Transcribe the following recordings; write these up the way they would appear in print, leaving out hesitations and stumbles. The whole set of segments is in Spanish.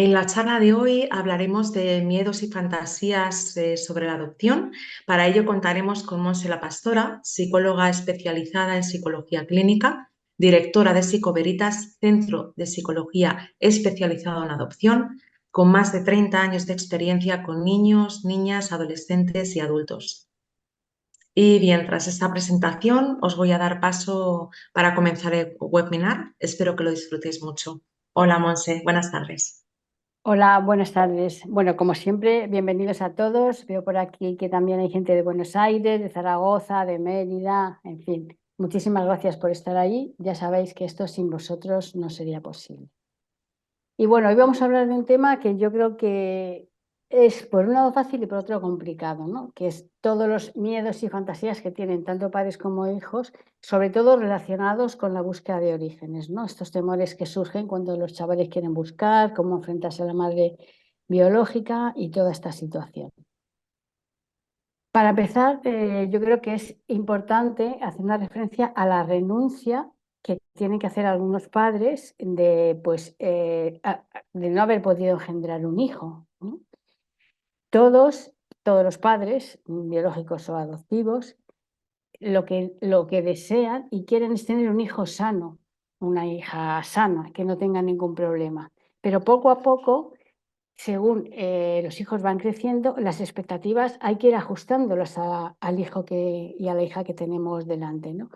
En la charla de hoy hablaremos de miedos y fantasías sobre la adopción. Para ello contaremos con Montse La Pastora, psicóloga especializada en psicología clínica, directora de Psicoveritas, centro de psicología especializado en adopción, con más de 30 años de experiencia con niños, niñas, adolescentes y adultos. Y bien, tras esta presentación os voy a dar paso para comenzar el webinar. Espero que lo disfrutéis mucho. Hola, Monse, buenas tardes. Hola, buenas tardes. Bueno, como siempre, bienvenidos a todos. Veo por aquí que también hay gente de Buenos Aires, de Zaragoza, de Mérida, en fin. Muchísimas gracias por estar ahí. Ya sabéis que esto sin vosotros no sería posible. Y bueno, hoy vamos a hablar de un tema que yo creo que es por un lado fácil y por otro complicado, ¿no? Que es todos los miedos y fantasías que tienen tanto padres como hijos, sobre todo relacionados con la búsqueda de orígenes, ¿no? Estos temores que surgen cuando los chavales quieren buscar, cómo enfrentarse a la madre biológica y toda esta situación. Para empezar, yo creo que es importante hacer una referencia a la renuncia que tienen que hacer algunos padres de, pues, de no haber podido engendrar un hijo, ¿no? Todos, todos los padres, biológicos o adoptivos, lo que desean y quieren es tener un hijo sano, una hija sana, que no tenga ningún problema. Pero poco a poco, según los hijos van creciendo, las expectativas hay que ir ajustándolas al hijo y a la hija que tenemos delante, ¿no?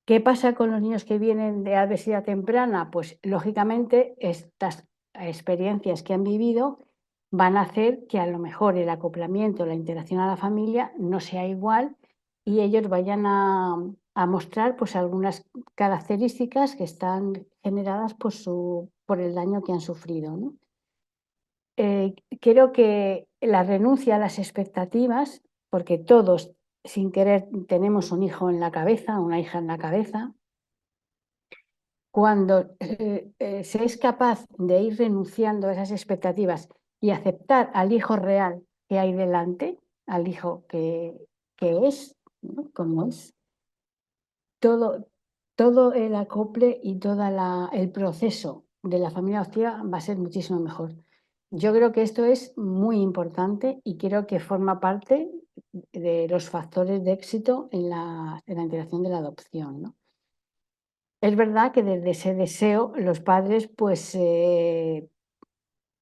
¿Qué pasa con los niños que vienen de adversidad temprana? Pues lógicamente estas experiencias que han vivido van a hacer que a lo mejor el acoplamiento, la interacción a la familia no sea igual y ellos vayan a mostrar pues algunas características que están generadas por el daño que han sufrido, ¿no? Creo que la renuncia a las expectativas, porque todos sin querer tenemos un hijo en la cabeza, una hija en la cabeza, cuando se es capaz de ir renunciando a esas expectativas y aceptar al hijo real que hay delante, al hijo que es, ¿no? Como es, todo, todo el acople y todo el proceso de la familia adoptiva va a ser muchísimo mejor. Yo creo que esto es muy importante y creo que forma parte de los factores de éxito en la interacción de la adopción, ¿no? Es verdad que desde ese deseo los padres pues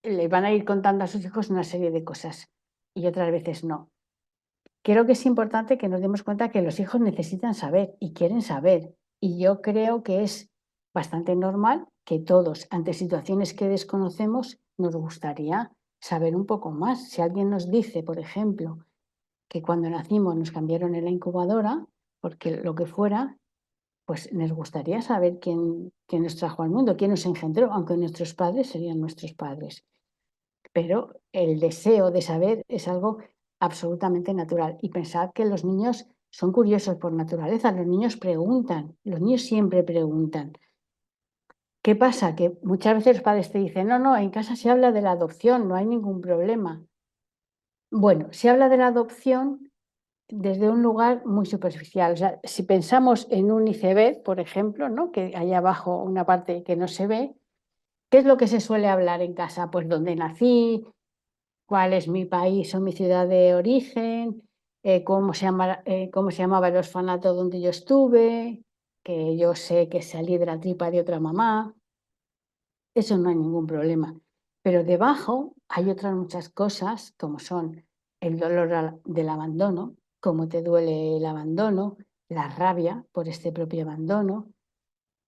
le van a ir contando a sus hijos una serie de cosas y otras veces no. Creo que es importante que nos demos cuenta que los hijos necesitan saber y quieren saber. Y yo creo que es bastante normal que todos, ante situaciones que desconocemos, nos gustaría saber un poco más. Si alguien nos dice, por ejemplo, que cuando nacimos nos cambiaron en la incubadora, porque lo que fuera, pues nos gustaría saber quién nos trajo al mundo, quién nos engendró, aunque nuestros padres serían nuestros padres. Pero el deseo de saber es algo absolutamente natural. Y pensad que los niños son curiosos por naturaleza, los niños preguntan, los niños siempre preguntan. ¿Qué pasa? Que muchas veces los padres te dicen, no, no, en casa se habla de la adopción, no hay ningún problema. Bueno, se habla de la adopción desde un lugar muy superficial. O sea, si pensamos en un iceberg, por ejemplo, ¿no? Que hay abajo una parte que no se ve, ¿qué es lo que se suele hablar en casa? Pues dónde nací, cuál es mi país o mi ciudad de origen, cómo se llamaba el orfanato donde yo estuve, que yo sé que salí de la tripa de otra mamá. Eso no hay ningún problema. Pero debajo hay otras muchas cosas, como son el dolor del abandono, cómo te duele el abandono, la rabia por este propio abandono,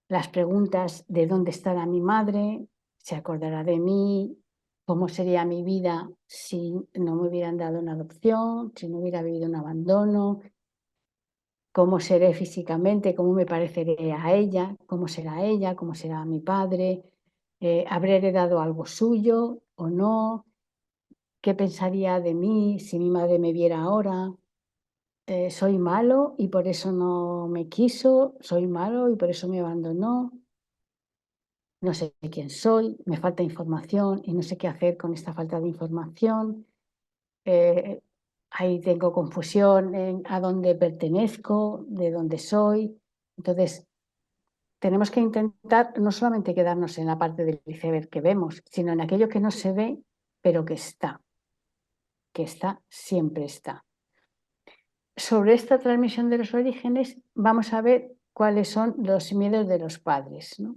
las preguntas de dónde estará mi madre, se acordará de mí, cómo sería mi vida si no me hubieran dado una adopción, si no hubiera habido un abandono, cómo seré físicamente, cómo me pareceré a ella, cómo será mi padre, habré heredado algo suyo o no, qué pensaría de mí si mi madre me viera ahora. Soy malo y por eso no me quiso, soy malo y por eso me abandonó. No sé quién soy, me falta información y no sé qué hacer con esta falta de información. Eh, Ahí tengo confusión en a dónde pertenezco, de dónde soy. Entonces, tenemos que intentar no solamente quedarnos en la parte del iceberg que vemos, sino en aquello que no se ve, pero que está, siempre está. Sobre esta transmisión de los orígenes, vamos a ver cuáles son los miedos de los padres, ¿no?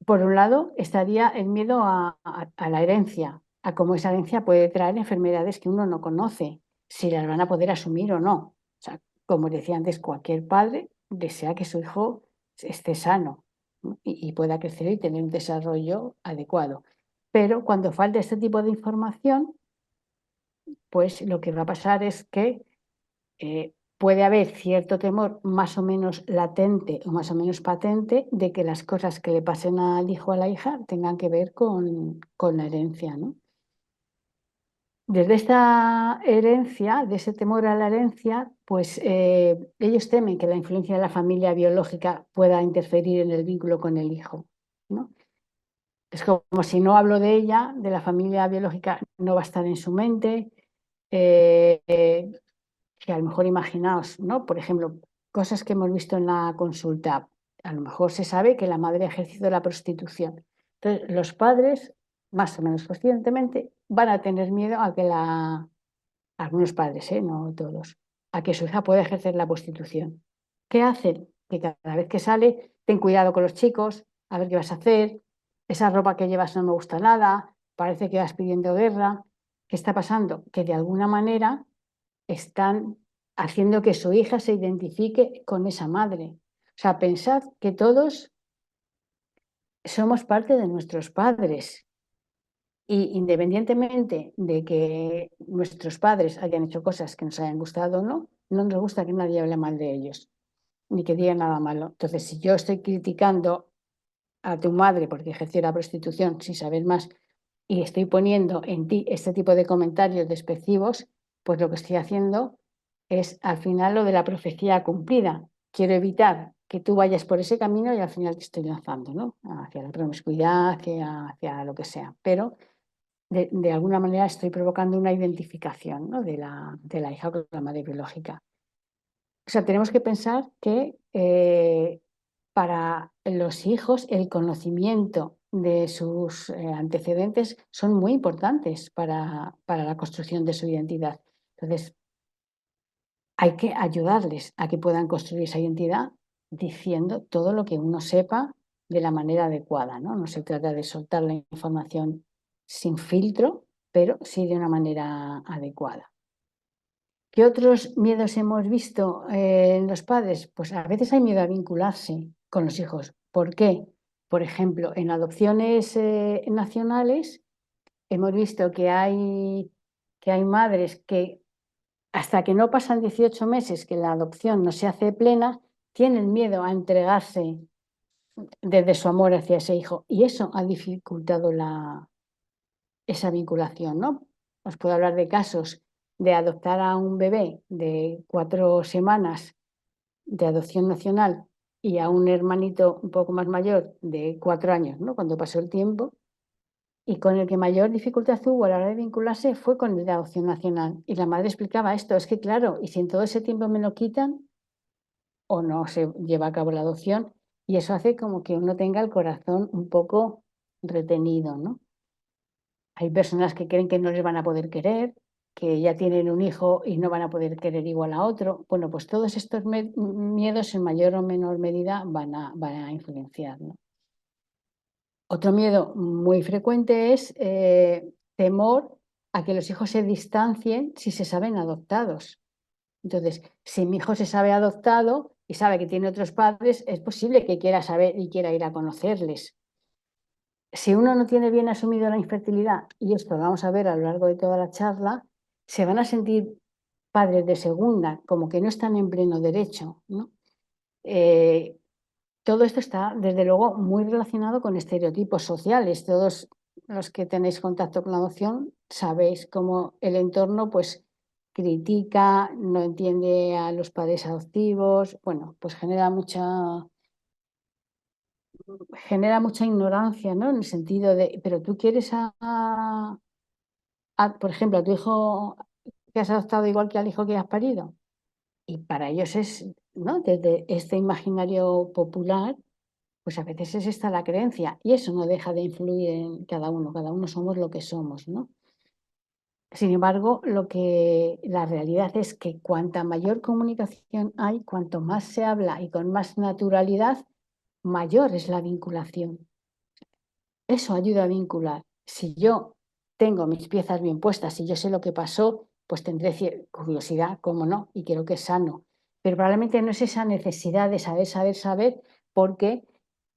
Por un lado, estaría el miedo a la herencia, a cómo esa herencia puede traer enfermedades que uno no conoce, si las van a poder asumir o no. O sea, como decía antes, cualquier padre desea que su hijo esté sano, ¿no? y pueda crecer y tener un desarrollo adecuado. Pero cuando falta este tipo de información, pues lo que va a pasar es que puede haber cierto temor más o menos latente o más o menos patente de que las cosas que le pasen al hijo o a la hija tengan que ver con la herencia, ¿no? Desde esta herencia, de ese temor a la herencia, pues ellos temen que la influencia de la familia biológica pueda interferir en el vínculo con el hijo, ¿no? Es como si no hablo de ella, de la familia biológica, no va a estar en su mente. eh, eh, que a lo mejor imaginaos, ¿no? Por ejemplo, cosas que hemos visto en la consulta. A lo mejor se sabe que la madre ha ejercido la prostitución. Entonces, los padres, más o menos conscientemente, van a tener miedo a que algunos padres, no todos, a que su hija pueda ejercer la prostitución. ¿Qué hacen? Que cada vez que sale, ten cuidado con los chicos, a ver qué vas a hacer, esa ropa que llevas no me gusta nada, parece que vas pidiendo guerra. ¿Qué está pasando? Que de alguna manera están haciendo que su hija se identifique con esa madre. O sea, pensad que todos somos parte de nuestros padres y independientemente de que nuestros padres hayan hecho cosas que nos hayan gustado o no, no nos gusta que nadie hable mal de ellos, ni que diga nada malo. Entonces, si yo estoy criticando a tu madre porque ejerció la prostitución sin saber más y estoy poniendo en ti este tipo de comentarios despectivos, pues lo que estoy haciendo es al final lo de la profecía cumplida. Quiero evitar que tú vayas por ese camino y al final te estoy lanzando, ¿no? Hacia la promiscuidad, hacia lo que sea. Pero de alguna manera estoy provocando una identificación, ¿no? de la hija con la madre biológica. O sea, tenemos que pensar que para los hijos el conocimiento de sus antecedentes son muy importantes para la construcción de su identidad. Entonces, hay que ayudarles a que puedan construir esa identidad diciendo todo lo que uno sepa de la manera adecuada, ¿no? No se trata de soltar la información sin filtro, pero sí de una manera adecuada. ¿Qué otros miedos hemos visto en los padres? Pues a veces hay miedo a vincularse con los hijos. ¿Por qué? Por ejemplo, en adopciones nacionales hemos visto que hay madres que hasta que no pasan 18 meses que la adopción no se hace plena, tienen miedo a entregarse desde su amor hacia ese hijo. Y eso ha dificultado esa vinculación, ¿no? Os puedo hablar de casos de adoptar a un bebé de 4 semanas de adopción nacional y a un hermanito un poco más mayor de 4 años, ¿no? Cuando pasó el tiempo, y con el que mayor dificultad tuvo a la hora de vincularse fue con el de adopción nacional. Y la madre explicaba esto, es que claro, y si en todo ese tiempo me lo quitan o no se lleva a cabo la adopción, y eso hace como que uno tenga el corazón un poco retenido, ¿no? Hay personas que creen que no les van a poder querer, que ya tienen un hijo y no van a poder querer igual a otro. Bueno, pues todos estos miedos en mayor o menor medida van a influenciar, ¿no? Otro miedo muy frecuente es temor a que los hijos se distancien si se saben adoptados. Entonces, si mi hijo se sabe adoptado y sabe que tiene otros padres, es posible que quiera saber y quiera ir a conocerles. Si uno no tiene bien asumido la infertilidad, y esto lo vamos a ver a lo largo de toda la charla, se van a sentir padres de segunda, como que no están en pleno derecho, ¿no? Todo esto está, desde luego, muy relacionado con estereotipos sociales. Todos los que tenéis contacto con la adopción sabéis cómo el entorno, pues, critica, no entiende a los padres adoptivos. Bueno, pues genera mucha ignorancia, ¿no? En el sentido de, pero tú quieres por ejemplo, a tu hijo que has adoptado igual que al hijo que has parido. Y para ellos es ¿no? Desde este imaginario popular, pues a veces es esta la creencia y eso no deja de influir en cada uno somos lo que somos, ¿no? Sin embargo, la realidad es que cuanta mayor comunicación hay, cuanto más se habla y con más naturalidad, mayor es la vinculación. Eso ayuda a vincular. Si yo tengo mis piezas bien puestas, si yo sé lo que pasó, pues tendré curiosidad, cómo no, y creo que es sano. Pero probablemente no es esa necesidad de saber, porque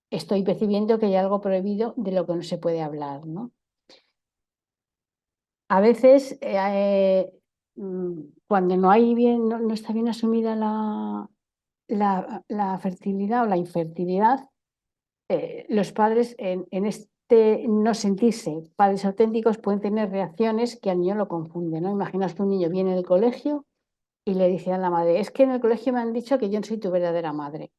estoy percibiendo que hay algo prohibido de lo que no se puede hablar, ¿no? A veces, cuando no está bien asumida la fertilidad o la infertilidad, los padres en este no sentirse padres auténticos pueden tener reacciones que al niño lo confunden, ¿no? Imaginas que un niño viene del colegio y le dice a la madre, es que en el colegio me han dicho que yo no soy tu verdadera madre.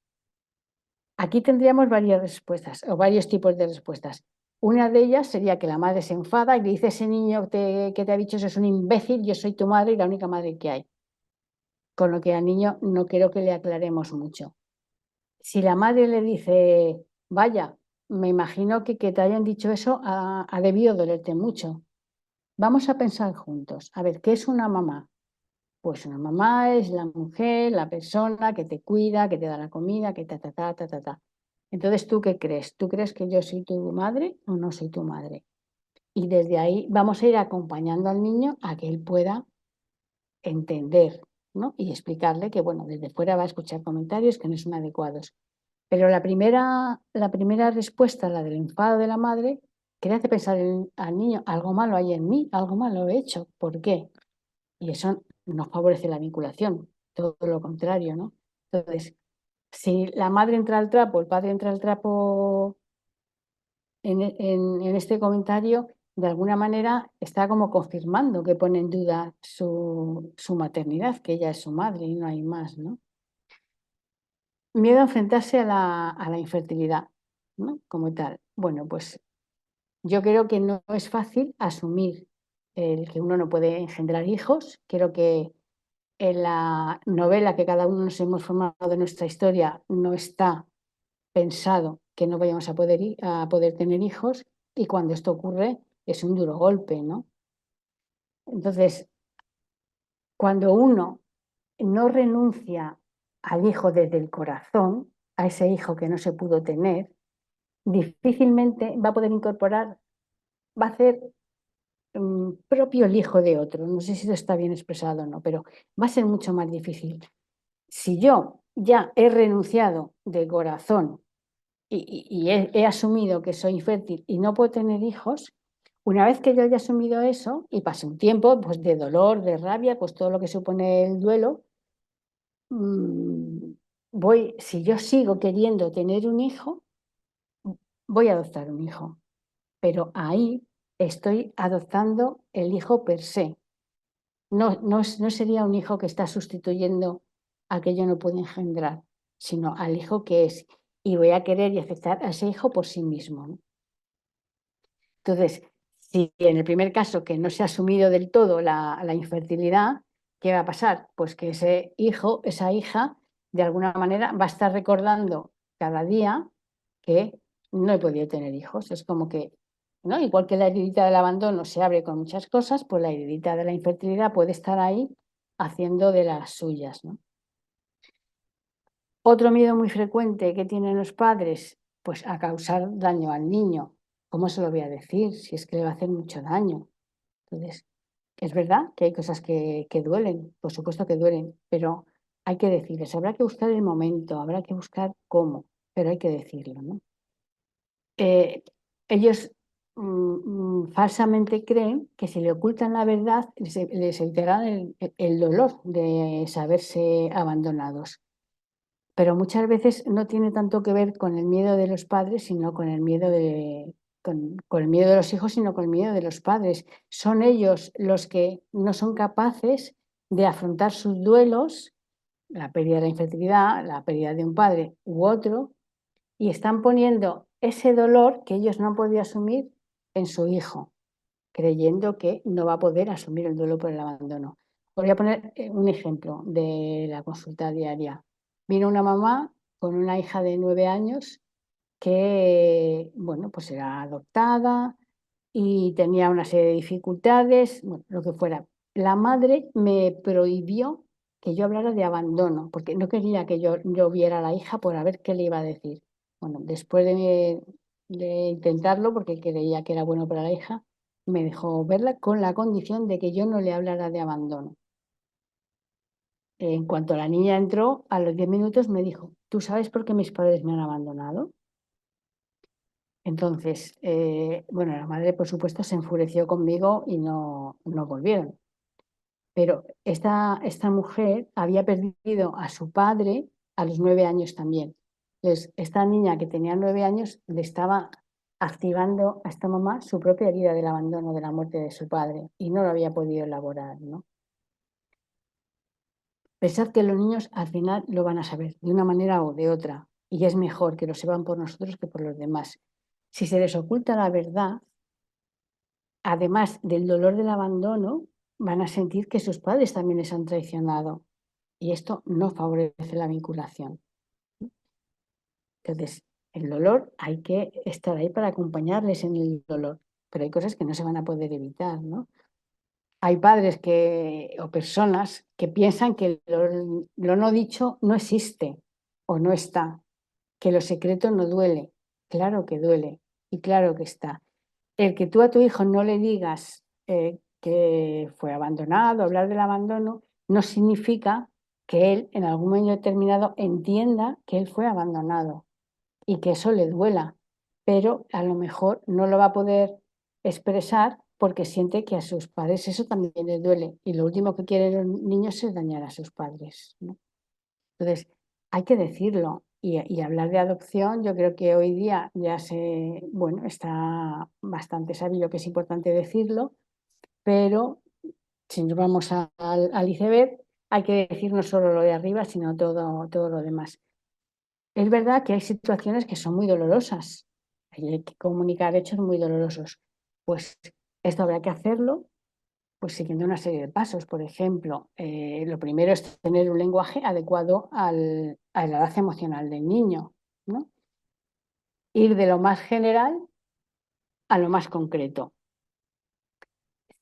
Aquí tendríamos varias respuestas o varios tipos de respuestas. Una de ellas sería que la madre se enfada y le dice, ese niño que te ha dicho eso es un imbécil, yo soy tu madre y la única madre que hay. Con lo que al niño no creo que le aclaremos mucho. Si la madre le dice, vaya, me imagino que te hayan dicho eso ha debido dolerte mucho. Vamos a pensar juntos. A ver, ¿qué es una mamá? Pues una mamá es la mujer, la persona que te cuida, que te da la comida, que ta, ta, ta, ta, ta, ta. Entonces, ¿tú qué crees? ¿Tú crees que yo soy tu madre o no soy tu madre? Y desde ahí vamos a ir acompañando al niño a que él pueda entender, ¿no? Y explicarle que, bueno, desde fuera va a escuchar comentarios que no son adecuados. Pero la primera respuesta, la del enfado de la madre, que le hace pensar al niño, algo malo hay en mí, algo malo he hecho. ¿Por qué? Y eso no favorece la vinculación, todo lo contrario, ¿no? Entonces, si la madre entra al trapo, el padre entra al trapo en este comentario, de alguna manera está como confirmando que pone en duda su maternidad, que ella es su madre y no hay más, ¿no? Miedo a enfrentarse a la infertilidad, ¿no? Como tal. Bueno, pues yo creo que no es fácil asumir el que uno no puede engendrar hijos. Creo que en la novela que cada uno nos hemos formado de nuestra historia no está pensado que no vayamos a poder tener hijos, y cuando esto ocurre es un duro golpe, ¿no? Entonces, cuando uno no renuncia al hijo desde el corazón, a ese hijo que no se pudo tener, difícilmente va a poder incorporar, va a hacer propio el hijo de otro. No sé si esto está bien expresado o no, pero va a ser mucho más difícil. Si yo ya he renunciado de corazón y he asumido que soy infértil y no puedo tener hijos, una vez que yo haya asumido eso y pase un tiempo pues, de dolor, de rabia, pues todo lo que supone el duelo, si yo sigo queriendo tener un hijo, voy a adoptar un hijo. Pero ahí estoy adoptando el hijo per se. No sería un hijo que está sustituyendo al que yo no puedo engendrar, sino al hijo que es. Y voy a querer y aceptar a ese hijo por sí mismo, ¿no? Entonces, si en el primer caso que no se ha asumido del todo la infertilidad, ¿qué va a pasar? Pues que ese hijo, esa hija, de alguna manera va a estar recordando cada día que no he podido tener hijos. Es como que, ¿no? Igual que la heridita del abandono se abre con muchas cosas, pues la heridita de la infertilidad puede estar ahí haciendo de las suyas, ¿no? Otro miedo muy frecuente que tienen los padres, pues a causar daño al niño. ¿Cómo se lo voy a decir si es que le va a hacer mucho daño? Entonces, es verdad que hay cosas que duelen, por supuesto que duelen, pero hay que decirles, habrá que buscar el momento, habrá que buscar cómo, pero hay que decirlo, ¿no? Ellos falsamente creen que si le ocultan la verdad les evitarán el dolor de saberse abandonados. Pero muchas veces no tiene tanto que ver con el miedo de los padres, sino con el miedo de los hijos, sino con el miedo de los padres. Son ellos los que no son capaces de afrontar sus duelos, la pérdida de la infertilidad, la pérdida de un padre u otro, y están poniendo ese dolor que ellos no han podido asumir en su hijo, creyendo que no va a poder asumir el duelo por el abandono. Voy a poner un ejemplo de la consulta diaria. Vino una mamá con una hija de 9 años que, bueno, pues era adoptada y tenía una serie de dificultades, bueno, lo que fuera. La madre me prohibió que yo hablara de abandono, porque no quería que yo viera a la hija por a ver qué le iba a decir. Bueno, después de intentarlo, porque creía que era bueno para la hija, me dejó verla con la condición de que yo no le hablara de abandono. En cuanto la niña entró, a los 10 minutos me dijo, ¿tú sabes por qué mis padres me han abandonado? Entonces, bueno, la madre, por supuesto, se enfureció conmigo y no volvieron. Pero esta mujer había perdido a su padre a los 9 años también. Entonces, esta niña que tenía 9 años le estaba activando a esta mamá su propia herida del abandono, de la muerte de su padre, y no lo había podido elaborar, ¿no? Pensad que los niños al final lo van a saber, de una manera o de otra, y es mejor que lo sepan por nosotros que por los demás. Si se les oculta la verdad, además del dolor del abandono, van a sentir que sus padres también les han traicionado y esto no favorece la vinculación. Entonces, el dolor hay que estar ahí para acompañarles en el dolor, pero hay cosas que no se van a poder evitar, ¿no? Hay padres o personas que piensan que lo no dicho no existe o no está, que lo secreto no duele. Claro que duele y claro que está. El que tú a tu hijo no le digas que fue abandonado, hablar del abandono, no significa que él en algún momento determinado entienda que él fue abandonado y que eso le duela, pero a lo mejor no lo va a poder expresar porque siente que a sus padres eso también les duele y lo último que quieren los niños es dañar a sus padres, ¿no? Entonces, hay que decirlo y hablar de adopción, yo creo que hoy día ya bueno, está bastante sabido que es importante decirlo, pero si nos vamos al iceberg, hay que decir no solo lo de arriba, sino todo lo demás. Es verdad que hay situaciones que son muy dolorosas, hay que comunicar hechos muy dolorosos. Pues esto habrá que hacerlo pues siguiendo una serie de pasos. Por ejemplo, lo primero es tener un lenguaje adecuado a la edad emocional del niño, ¿no? Ir de lo más general a lo más concreto.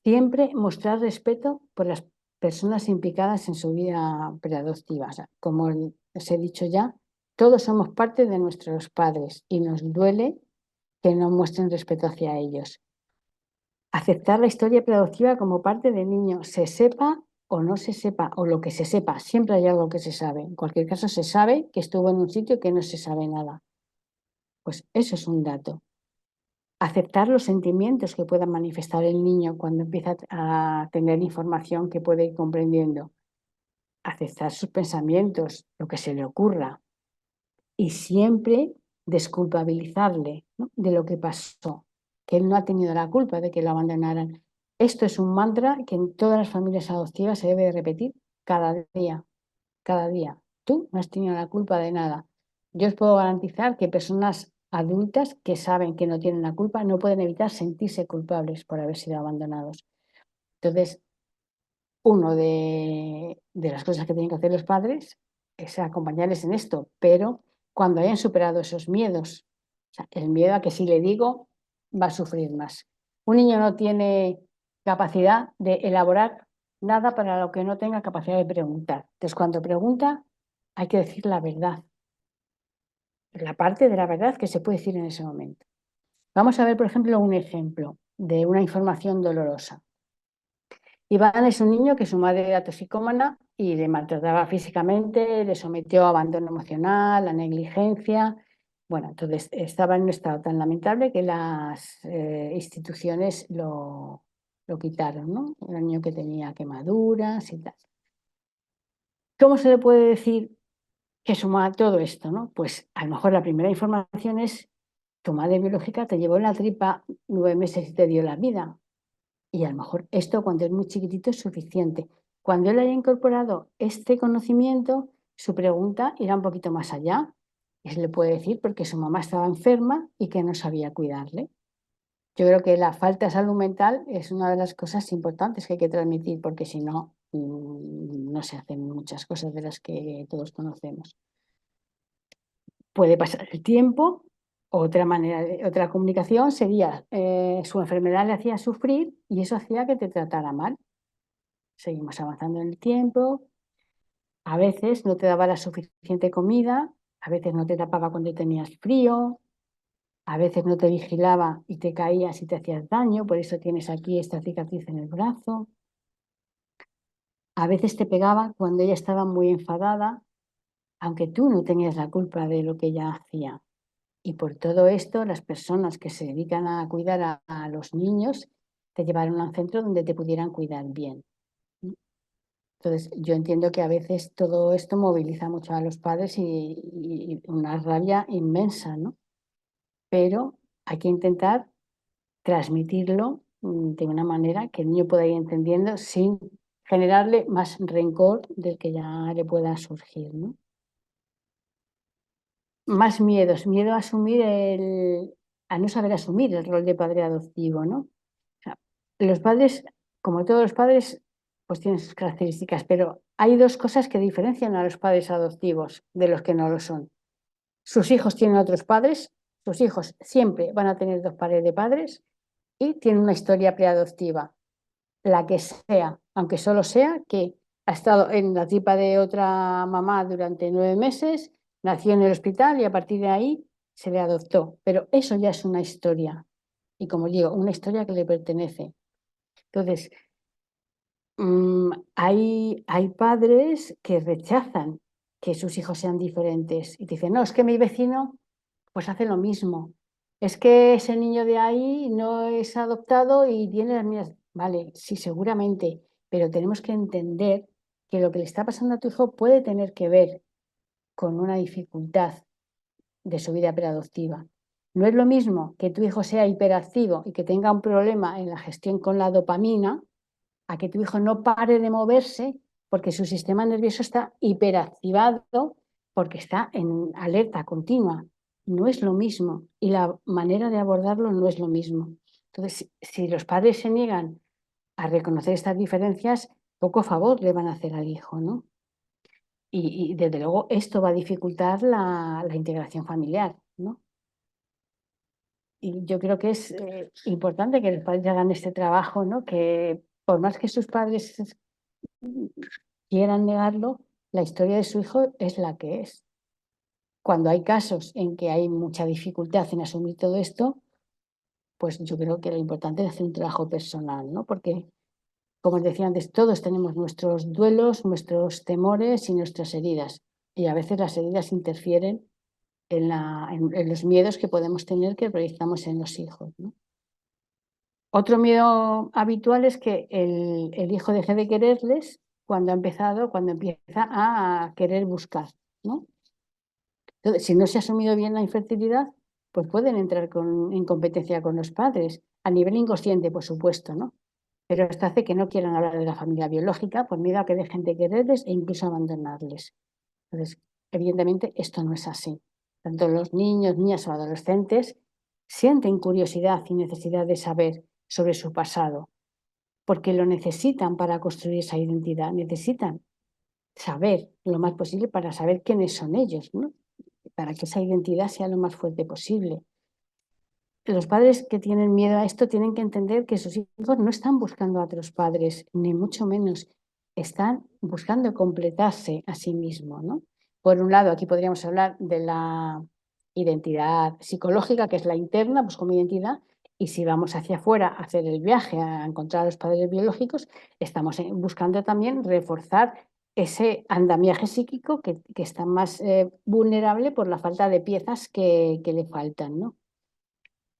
Siempre mostrar respeto por las personas implicadas en su vida preadoptiva. O sea, como os he dicho ya, todos somos parte de nuestros padres y nos duele que no muestren respeto hacia ellos. Aceptar la historia preadoptiva como parte del niño, se sepa o no se sepa, o lo que se sepa, siempre hay algo que se sabe. En cualquier caso, se sabe que estuvo en un sitio que no se sabe nada. Pues eso es un dato. Aceptar los sentimientos que pueda manifestar el niño cuando empieza a tener información que puede ir comprendiendo. Aceptar sus pensamientos, lo que se le ocurra. Y siempre desculpabilizarle, ¿no?, de lo que pasó, que él no ha tenido la culpa de que lo abandonaran. Esto es un mantra que en todas las familias adoptivas se debe de repetir cada día, cada día. Tú no has tenido la culpa de nada. Yo os puedo garantizar que personas adultas que saben que no tienen la culpa no pueden evitar sentirse culpables por haber sido abandonados. Entonces, uno de las cosas que tienen que hacer los padres es acompañarles en esto, pero cuando hayan superado esos miedos, o sea, el miedo a que si le digo va a sufrir más. Un niño no tiene capacidad de elaborar nada para lo que no tenga capacidad de preguntar. Entonces, cuando pregunta, hay que decir la verdad, la parte de la verdad que se puede decir en ese momento. Vamos a ver, por ejemplo, un ejemplo de una información dolorosa. Iván es un niño que su madre era toxicómana y le maltrataba físicamente, le sometió a abandono emocional, a negligencia. Bueno, entonces estaba en un estado tan lamentable que las instituciones lo quitaron, ¿no? Era un niño que tenía quemaduras y tal. ¿Cómo se le puede decir que suma todo esto, no? Pues a lo mejor la primera información es: tu madre biológica te llevó en la tripa 9 meses y te dio la vida. Y a lo mejor esto cuando es muy chiquitito es suficiente. Cuando él haya incorporado este conocimiento, su pregunta irá un poquito más allá. Y se le puede decir porque su mamá estaba enferma y que no sabía cuidarle. Yo creo que la falta de salud mental es una de las cosas importantes que hay que transmitir, porque si no, no se hacen muchas cosas de las que todos conocemos. Puede pasar el tiempo. Otra comunicación sería su enfermedad le hacía sufrir y eso hacía que te tratara mal. Seguimos avanzando en el tiempo. A veces no te daba la suficiente comida, a veces no te tapaba cuando tenías frío, a veces no te vigilaba y te caías y te hacías daño, por eso tienes aquí esta cicatriz en el brazo. A veces te pegaba cuando ella estaba muy enfadada, aunque tú no tenías la culpa de lo que ella hacía. Y por todo esto, las personas que se dedican a cuidar a los niños te llevaron a un centro donde te pudieran cuidar bien. Entonces, yo entiendo que a veces todo esto moviliza mucho a los padres y una rabia inmensa, ¿no? Pero hay que intentar transmitirlo de una manera que el niño pueda ir entendiendo sin generarle más rencor del que ya le pueda surgir, ¿no? Más miedos, miedo a a no saber asumir el rol de padre adoptivo, ¿no? O sea, los padres, como todos los padres, pues tienen sus características, pero hay dos cosas que diferencian a los padres adoptivos de los que no lo son. Sus hijos tienen otros padres, sus hijos siempre van a tener dos pares de padres y tienen una historia preadoptiva, la que sea, aunque solo sea que ha estado en la tripa de otra mamá durante 9 meses, nació en el hospital y a partir de ahí se le adoptó. Pero eso ya es una historia. Y como digo, una historia que le pertenece. Entonces, hay padres que rechazan que sus hijos sean diferentes y dicen, no, es que mi vecino pues hace lo mismo. Es que ese niño de ahí no es adoptado y tiene las mismas. Vale, sí, seguramente, pero tenemos que entender que lo que le está pasando a tu hijo puede tener que ver con una dificultad de su vida preadoptiva. No es lo mismo que tu hijo sea hiperactivo y que tenga un problema en la gestión con la dopamina, a que tu hijo no pare de moverse porque su sistema nervioso está hiperactivado porque está en alerta continua. No es lo mismo y la manera de abordarlo no es lo mismo. Entonces, si los padres se niegan a reconocer estas diferencias, poco favor le van a hacer al hijo, ¿no? Y desde luego esto va a dificultar la integración familiar, ¿no? Y yo creo que es importante que los padres hagan este trabajo, ¿no? Que por más que sus padres quieran negarlo, la historia de su hijo es la que es. Cuando hay casos en que hay mucha dificultad en asumir todo esto, pues yo creo que lo importante es hacer un trabajo personal, ¿no? Porque, como os decía antes, todos tenemos nuestros duelos, nuestros temores y nuestras heridas. Y a veces las heridas interfieren en los miedos que podemos tener que proyectamos en los hijos, ¿no? Otro miedo habitual es que el hijo deje de quererles cuando empieza a querer buscar, ¿no? Entonces, si no se ha asumido bien la infertilidad, pues pueden entrar en competencia con los padres, a nivel inconsciente, por supuesto, ¿no? Pero esto hace que no quieran hablar de la familia biológica por miedo a que dejen de quererles e incluso abandonarles. Entonces, evidentemente, esto no es así. Tanto los niños, niñas o adolescentes sienten curiosidad y necesidad de saber sobre su pasado, porque lo necesitan para construir esa identidad, necesitan saber lo más posible para saber quiénes son ellos, ¿no? Para que esa identidad sea lo más fuerte posible. Los padres que tienen miedo a esto tienen que entender que sus hijos no están buscando a otros padres, ni mucho menos. Están buscando completarse a sí mismos, ¿no? Por un lado, aquí podríamos hablar de la identidad psicológica, que es la interna, pues como identidad, y si vamos hacia afuera a hacer el viaje, a encontrar a los padres biológicos, estamos buscando también reforzar ese andamiaje psíquico que está más vulnerable por la falta de piezas que le faltan, ¿no?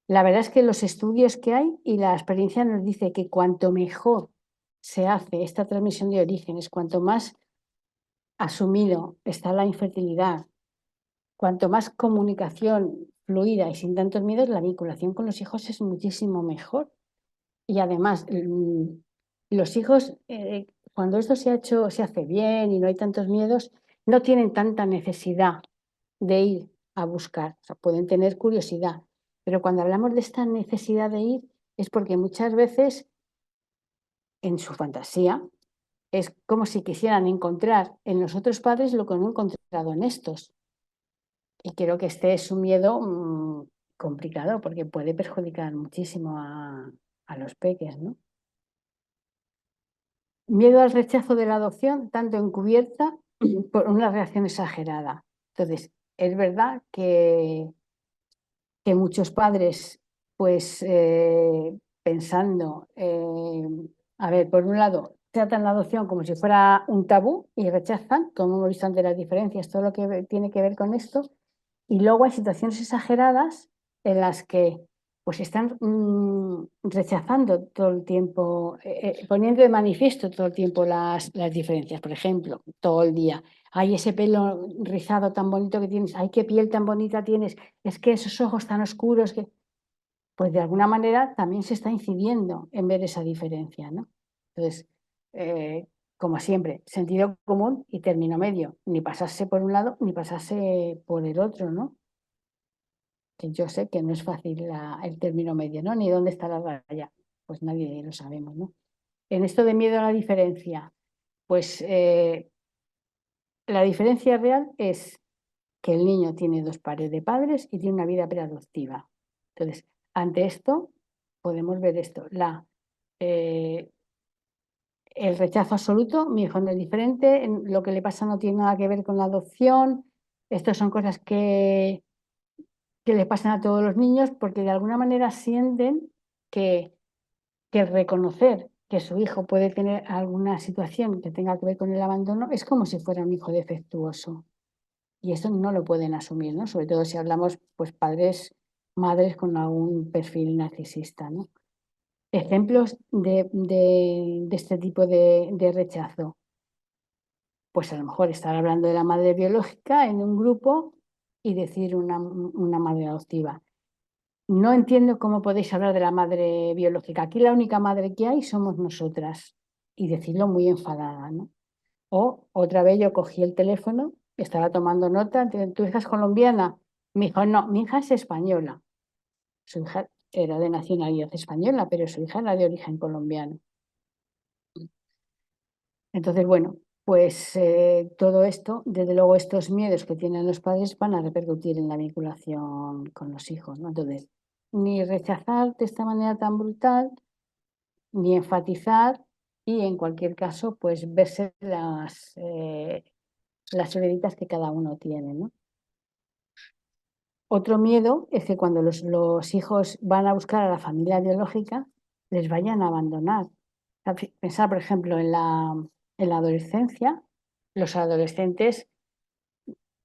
La verdad es que los estudios que hay y la experiencia nos dice que cuanto mejor se hace esta transmisión de orígenes, cuanto más asumido está la infertilidad, cuanto más comunicación fluida y sin tantos miedos, la vinculación con los hijos es muchísimo mejor. Y además, los hijos, cuando esto se hace bien y no hay tantos miedos, no tienen tanta necesidad de ir a buscar. O sea, pueden tener curiosidad, pero cuando hablamos de esta necesidad de ir es porque muchas veces en su fantasía es como si quisieran encontrar en los otros padres lo que no han encontrado en estos. Y creo que este es un miedo complicado porque puede perjudicar muchísimo a los peques, ¿no? Miedo al rechazo de la adopción, tanto encubierta por una reacción exagerada. Entonces, es verdad que muchos padres, pues pensando, a ver, por un lado, tratan la adopción como si fuera un tabú y rechazan, como hemos visto antes las diferencias, todo lo que tiene que ver con esto. Y luego hay situaciones exageradas en las que pues están rechazando todo el tiempo, poniendo de manifiesto todo el tiempo las diferencias. Por ejemplo, todo el día, ay, ese pelo rizado tan bonito que tienes, ay, qué piel tan bonita tienes, es que esos ojos tan oscuros, que pues de alguna manera también se está incidiendo en ver esa diferencia, ¿no? Entonces, como siempre, sentido común y término medio, ni pasarse por un lado ni pasarse por el otro, ¿no? Que yo sé que no es fácil el término medio, ¿no? Ni dónde está la raya, pues nadie lo sabemos, ¿no? En esto de miedo a la diferencia, pues la diferencia real es que el niño tiene dos pares de padres y tiene una vida preadoptiva. Entonces, ante esto, podemos ver esto, eh, el rechazo absoluto, mi hijo no es diferente, lo que le pasa no tiene nada que ver con la adopción, estas son cosas que le pasan a todos los niños porque de alguna manera sienten que, que reconocer que su hijo puede tener alguna situación que tenga que ver con el abandono es como si fuera un hijo defectuoso. Y eso no lo pueden asumir, ¿no? Sobre todo si hablamos, pues, padres, madres con algún perfil narcisista, ¿no? Ejemplos de este tipo de rechazo. Pues a lo mejor estar hablando de la madre biológica en un grupo y decir una madre adoptiva. No entiendo cómo podéis hablar de la madre biológica. Aquí la única madre que hay somos nosotras. Y decirlo muy enfadada, ¿no? O otra vez yo cogí el teléfono, estaba tomando nota, ¿tu hija es colombiana? Me dijo, no, mi hija es española. Su hija era de nacionalidad española, pero su hija era de origen colombiano. Entonces, bueno, pues todo esto, desde luego estos miedos que tienen los padres van a repercutir en la vinculación con los hijos, ¿no? Entonces, ni rechazar de esta manera tan brutal, ni enfatizar y en cualquier caso, pues verse las hereditas que cada uno tiene, ¿no? Otro miedo es que cuando los hijos van a buscar a la familia biológica, les vayan a abandonar. Pensar, por ejemplo, en la adolescencia, los adolescentes,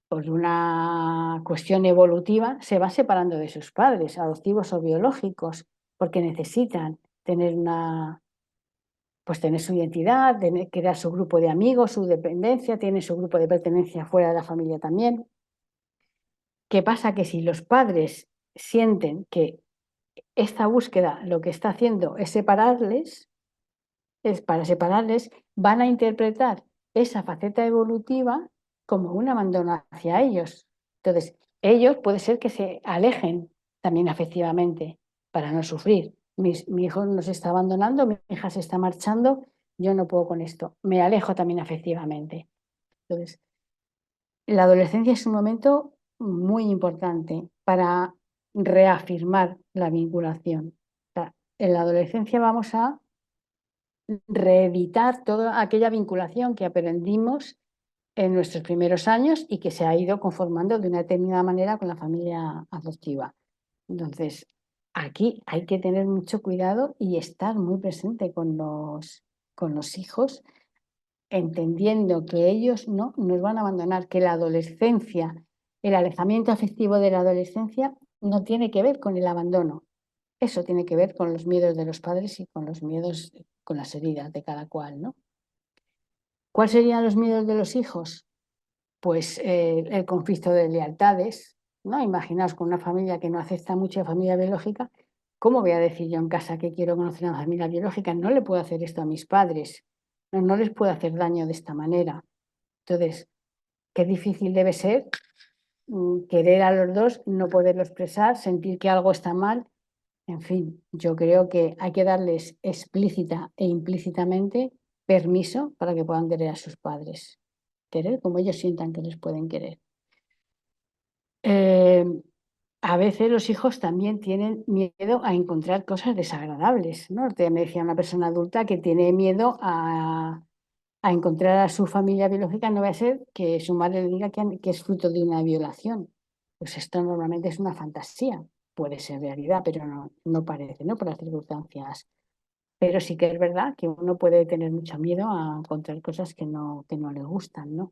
por una cuestión evolutiva, se van separando de sus padres, adoptivos o biológicos, porque necesitan tener pues tener su identidad, crear su grupo de amigos, su dependencia, tiene su grupo de pertenencia fuera de la familia también. ¿Qué pasa? Que si los padres sienten que esta búsqueda lo que está haciendo es separarles, es para separarles, van a interpretar esa faceta evolutiva como un abandono hacia ellos. Entonces, ellos puede ser que se alejen también afectivamente para no sufrir. Mi hijo nos está abandonando, mi hija se está marchando, yo no puedo con esto, me alejo también afectivamente. Entonces, la adolescencia es un momento muy importante para reafirmar la vinculación. O sea, en la adolescencia vamos a reeditar toda aquella vinculación que aprendimos en nuestros primeros años y que se ha ido conformando de una determinada manera con la familia adoptiva. Entonces, aquí hay que tener mucho cuidado y estar muy presente con los hijos, entendiendo que ellos no nos van a abandonar, que la adolescencia, el alejamiento afectivo de la adolescencia no tiene que ver con el abandono. Eso tiene que ver con los miedos de los padres y con los miedos, con las heridas de cada cual, ¿no? ¿Cuáles serían los miedos de los hijos? Pues el conflicto de lealtades, ¿no? Imaginaos con una familia que no acepta mucho a la familia biológica, ¿cómo voy a decir yo en casa que quiero conocer a una familia biológica? No le puedo hacer esto a mis padres, no les puedo hacer daño de esta manera. Entonces, qué difícil debe ser querer a los dos, no poderlo expresar, sentir que algo está mal. En fin, yo creo que hay que darles explícita e implícitamente permiso para que puedan querer a sus padres, querer como ellos sientan que les pueden querer. A veces los hijos también tienen miedo a encontrar cosas desagradables, ¿no? Me decía una persona adulta que tiene miedo a encontrar a su familia biológica, no va a ser que su madre le diga que es fruto de una violación. Pues esto normalmente es una fantasía, puede ser realidad, pero no parece, ¿no? Por las circunstancias. Pero sí que es verdad que uno puede tener mucho miedo a encontrar cosas que no le gustan, ¿no?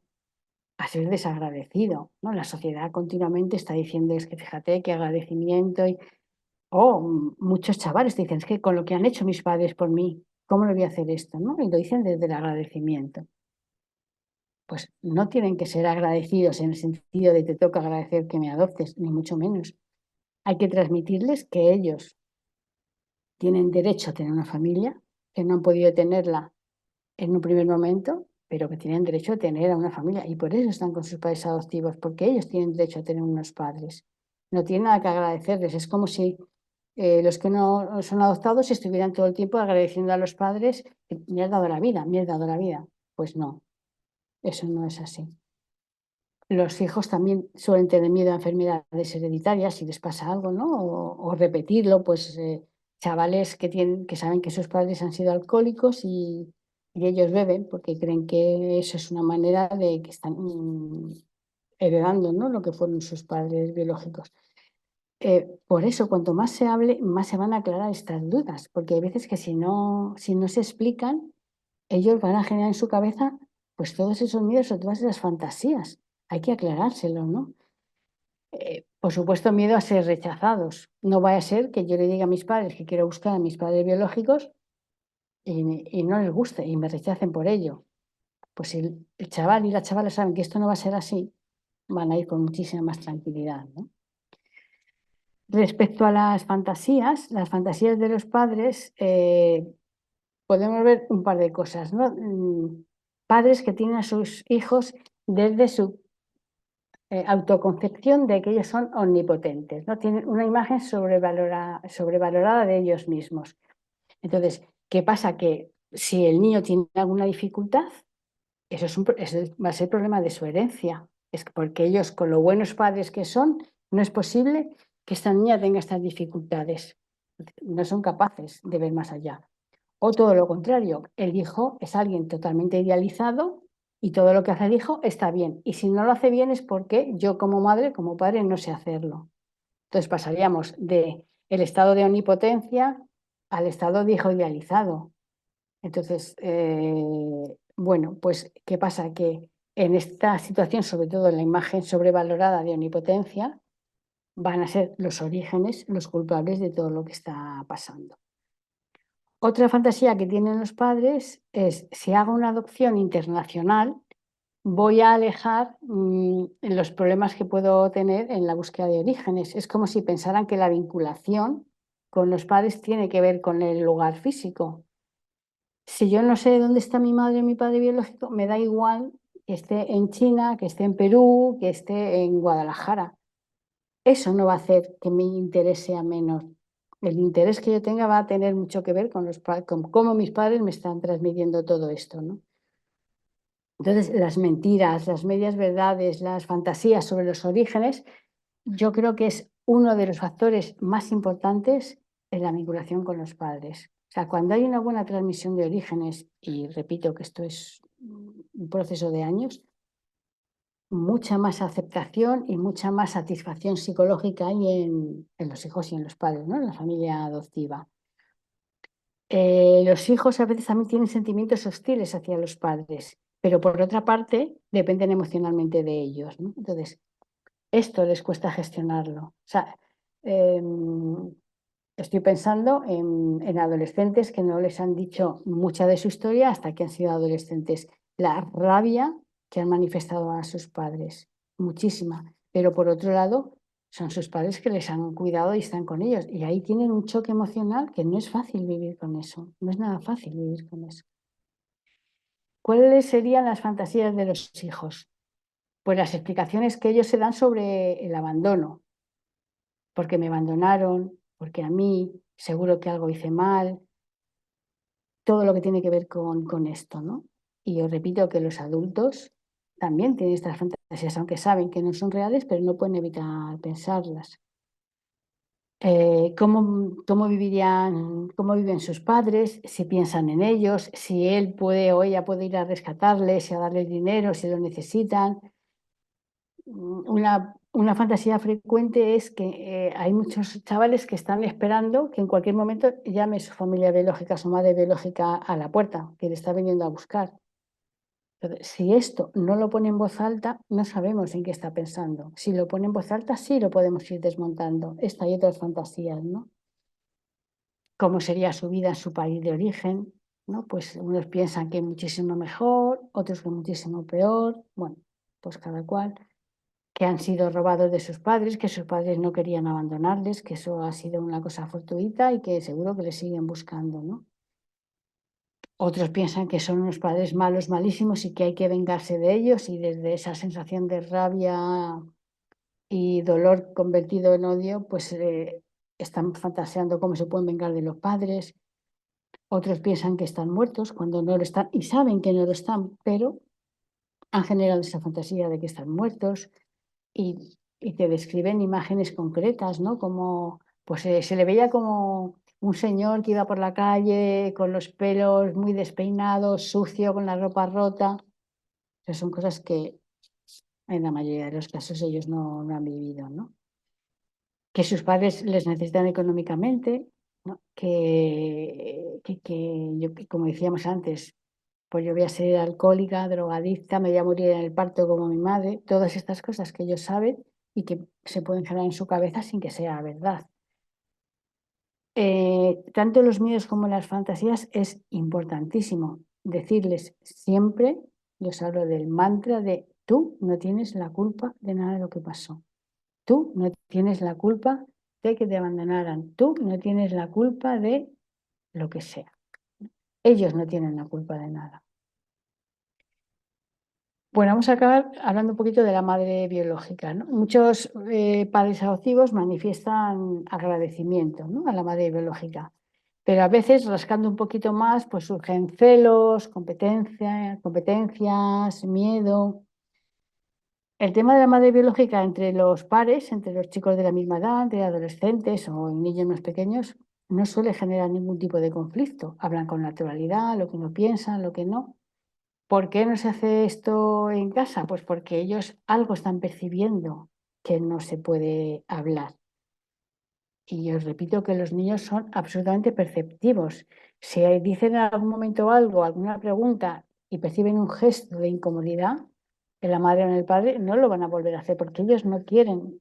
A ser desagradecido, ¿no? La sociedad continuamente está diciendo, es que fíjate qué agradecimiento muchos chavales te dicen, es que con lo que han hecho mis padres por mí, ¿cómo le voy a hacer esto? ¿No? Y lo dicen desde el agradecimiento. Pues no tienen que ser agradecidos en el sentido de te toca agradecer que me adoptes, ni mucho menos. Hay que transmitirles que ellos tienen derecho a tener una familia, que no han podido tenerla en un primer momento, pero que tienen derecho a tener a una familia y por eso están con sus padres adoptivos, porque ellos tienen derecho a tener unos padres. No tienen nada que agradecerles. Es como si los que no son adoptados estuvieran todo el tiempo agradeciendo a los padres que me has dado la vida, me has dado la vida. Pues no, eso no es así. Los hijos también suelen tener miedo a enfermedades hereditarias si les pasa algo, ¿no? O repetirlo, pues chavales que saben que sus padres han sido alcohólicos y ellos beben porque creen que eso es una manera de que están heredando, ¿no? Lo que fueron sus padres biológicos. Por eso, cuanto más se hable, más se van a aclarar estas dudas, porque hay veces que si no se explican, ellos van a generar en su cabeza pues todos esos miedos o todas esas fantasías. Hay que aclarárselo, ¿no? Por supuesto, miedo a ser rechazados. No vaya a ser que yo le diga a mis padres que quiero buscar a mis padres biológicos y no les guste y me rechacen por ello. Pues si el chaval y la chavala saben que esto no va a ser así, van a ir con muchísima más tranquilidad, ¿no? Respecto a las fantasías de los padres, podemos ver un par de cosas, ¿no? Padres que tienen a sus hijos desde su autoconcepción de que ellos son omnipotentes, ¿no? Tienen una imagen sobrevalorada de ellos mismos. Entonces, ¿qué pasa? Que si el niño tiene alguna dificultad, eso va a ser problema de su herencia. Es porque ellos, con lo buenos padres que son, no es posible que esta niña tenga estas dificultades. No son capaces de ver más allá. O todo lo contrario, el hijo es alguien totalmente idealizado y todo lo que hace el hijo está bien. Y si no lo hace bien es porque yo como madre, como padre, no sé hacerlo. Entonces pasaríamos de el estado de omnipotencia al estado de hijo idealizado. Entonces, bueno, pues ¿qué pasa? Que en esta situación, sobre todo en la imagen sobrevalorada de omnipotencia, van a ser los orígenes los culpables de todo lo que está pasando. Otra fantasía que tienen los padres es, si hago una adopción internacional, voy a alejar los problemas que puedo tener en la búsqueda de orígenes. Es como si pensaran que la vinculación con los padres tiene que ver con el lugar físico. Si yo no sé dónde está mi madre o mi padre biológico, me da igual que esté en China, que esté en Perú, que esté en Guadalajara. Eso no va a hacer que mi interés sea menor. El interés que yo tenga va a tener mucho que ver con cómo mis padres me están transmitiendo todo esto, ¿no? Entonces, las mentiras, las medias verdades, las fantasías sobre los orígenes, yo creo que es uno de los factores más importantes en la vinculación con los padres. O sea, cuando hay una buena transmisión de orígenes, y repito que esto es un proceso de años, mucha más aceptación y mucha más satisfacción psicológica hay en los hijos y en los padres, ¿no? En la familia adoptiva. Los hijos a veces también tienen sentimientos hostiles hacia los padres, pero por otra parte dependen emocionalmente de ellos, ¿no? Entonces, esto les cuesta gestionarlo. O sea, eh, estoy pensando en adolescentes que no les han dicho mucha de su historia hasta que han sido adolescentes. La rabia que han manifestado a sus padres, muchísima. Pero por otro lado, son sus padres que les han cuidado y están con ellos. Y ahí tienen un choque emocional que no es fácil vivir con eso. No es nada fácil vivir con eso. ¿Cuáles serían las fantasías de los hijos? Pues las explicaciones que ellos se dan sobre el abandono. Porque me abandonaron, porque a mí seguro que algo hice mal, todo lo que tiene que ver con esto, ¿no? Y os repito que los adultos también tienen estas fantasías, aunque saben que no son reales, pero no pueden evitar pensarlas. ¿Cómo vivirían, cómo viven sus padres, si piensan en ellos, si él puede o ella puede ir a rescatarles y a darles dinero si lo necesitan? Una fantasía frecuente es que hay muchos chavales que están esperando que en cualquier momento llame su familia biológica, su madre biológica a la puerta, que le está viniendo a buscar. Entonces, si esto no lo pone en voz alta, no sabemos en qué está pensando. Si lo pone en voz alta, sí lo podemos ir desmontando. Esta y otras fantasías, ¿no? Cómo sería su vida en su país de origen, ¿no? Pues unos piensan que muchísimo mejor, otros que muchísimo peor. Bueno, pues cada cual. Que han sido robados de sus padres, que sus padres no querían abandonarles, que eso ha sido una cosa fortuita y que seguro que les siguen buscando, ¿no? Otros piensan que son unos padres malos, malísimos y que hay que vengarse de ellos y desde esa sensación de rabia y dolor convertido en odio, pues están fantaseando cómo se pueden vengar de los padres. Otros piensan que están muertos cuando no lo están y saben que no lo están, pero han generado esa fantasía de que están muertos. Y te describen imágenes concretas, ¿no? Como, pues se le veía como un señor que iba por la calle con los pelos muy despeinados, sucio, con la ropa rota. Esas son cosas que en la mayoría de los casos ellos no han vivido, ¿no? Que sus padres les necesitan económicamente, ¿no? Como decíamos antes, pues yo voy a ser alcohólica, drogadicta, me voy a morir en el parto como mi madre, todas estas cosas que ellos saben y que se pueden generar en su cabeza sin que sea verdad. Tanto los miedos como las fantasías es importantísimo decirles siempre, yo os hablo del mantra de tú no tienes la culpa de nada de lo que pasó. Tú no tienes la culpa de que te abandonaran. Tú no tienes la culpa de lo que sea. Ellos no tienen la culpa de nada. Bueno, vamos a acabar hablando un poquito de la madre biológica, ¿no? Muchos padres adoptivos manifiestan agradecimiento, ¿no?, a la madre biológica, pero a veces rascando un poquito más, pues surgen celos, competencias, miedo. El tema de la madre biológica entre los pares, entre los chicos de la misma edad, entre adolescentes o niños más pequeños, no suele generar ningún tipo de conflicto. Hablan con naturalidad, lo que no piensan, lo que no. ¿Por qué no se hace esto en casa? Pues porque ellos algo están percibiendo que no se puede hablar. Y os repito que los niños son absolutamente perceptivos. Si dicen en algún momento algo, alguna pregunta y perciben un gesto de incomodidad en la madre o en el padre, no lo van a volver a hacer porque ellos no quieren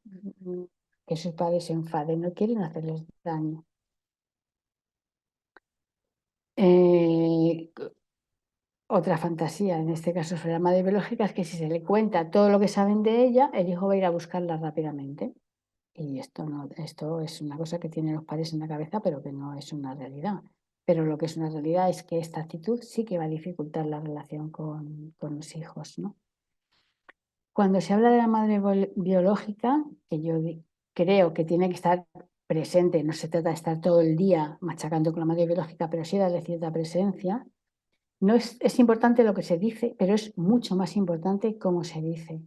que sus padres se enfaden, no quieren hacerles daño. Otra fantasía, en este caso sobre la madre biológica, es que si se le cuenta todo lo que saben de ella, el hijo va a ir a buscarla rápidamente. Y esto es una cosa que tienen los padres en la cabeza, pero que no es una realidad. Pero lo que es una realidad es que esta actitud sí que va a dificultar la relación con los hijos, ¿no? Cuando se habla de la madre biológica, que yo creo que tiene que estar presente, no se trata de estar todo el día machacando con la madre biológica, pero sí darle cierta presencia. No es importante lo que se dice, pero es mucho más importante cómo se dice.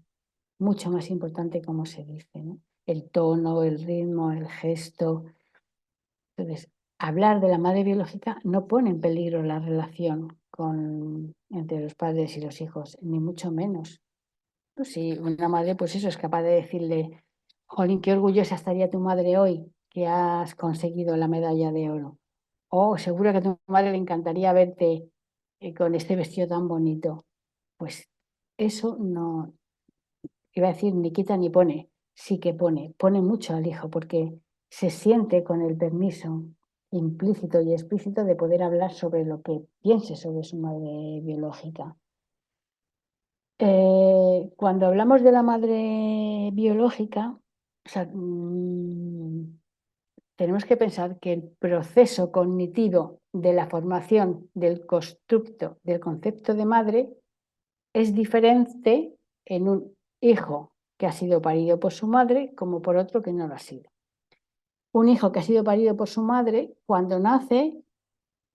Mucho más importante cómo se dice, ¿no? El tono, el ritmo, el gesto. Entonces, hablar de la madre biológica no pone en peligro la relación entre los padres y los hijos, ni mucho menos. Pues si una madre, pues eso, es capaz de decirle, jolín, qué orgullosa estaría tu madre hoy que has conseguido la medalla de oro. O seguro que a tu madre le encantaría verte con este vestido tan bonito. Pues eso no, iba a decir ni quita ni pone, sí que pone mucho al hijo porque se siente con el permiso implícito y explícito de poder hablar sobre lo que piense sobre su madre biológica. Cuando hablamos de la madre biológica, o sea, tenemos que pensar que el proceso cognitivo de la formación del constructo del concepto de madre es diferente en un hijo que ha sido parido por su madre como por otro que no lo ha sido. Un hijo que ha sido parido por su madre, cuando nace,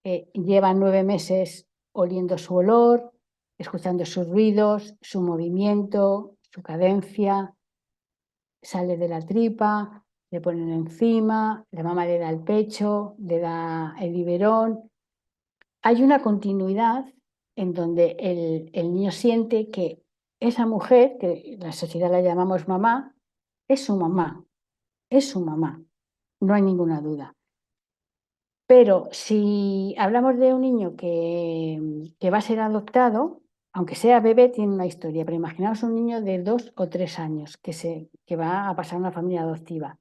lleva 9 meses oliendo su olor, escuchando sus ruidos, su movimiento, su cadencia, sale de la tripa, le ponen encima, la mamá le da el pecho, le da el biberón. Hay una continuidad en donde el niño siente que esa mujer, que la sociedad la llamamos mamá, es su mamá, es su mamá, no hay ninguna duda. Pero si hablamos de un niño que va a ser adoptado, aunque sea bebé, tiene una historia, pero imaginaos un niño de 2 o 3 años que va a pasar a una familia adoptiva.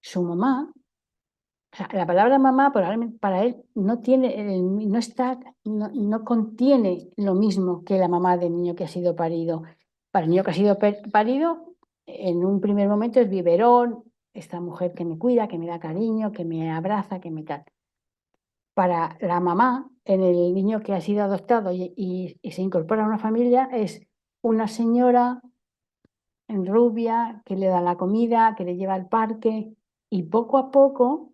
Su mamá, o sea, la palabra mamá probablemente para él no tiene, no contiene lo mismo que la mamá del niño que ha sido parido. Para el niño que ha sido parido, en un primer momento es biberón, esta mujer que me cuida, que me da cariño, que me abraza, que me tal. Para la mamá, en el niño que ha sido adoptado y se incorpora a una familia, es una señora rubia que le da la comida, que le lleva al parque y poco a poco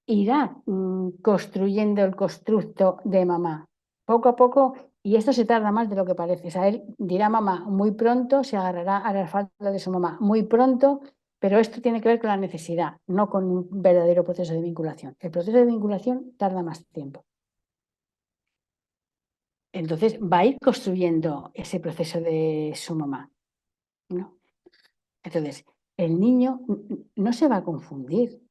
irá construyendo el constructo de mamá. Poco a poco, y esto se tarda más de lo que parece. O sea, él dirá mamá muy pronto, se agarrará a la falda de su mamá muy pronto, pero esto tiene que ver con la necesidad, no con un verdadero proceso de vinculación. El proceso de vinculación tarda más tiempo. Entonces va a ir construyendo ese proceso de su mamá, ¿no? Entonces, el niño no se va a confundir.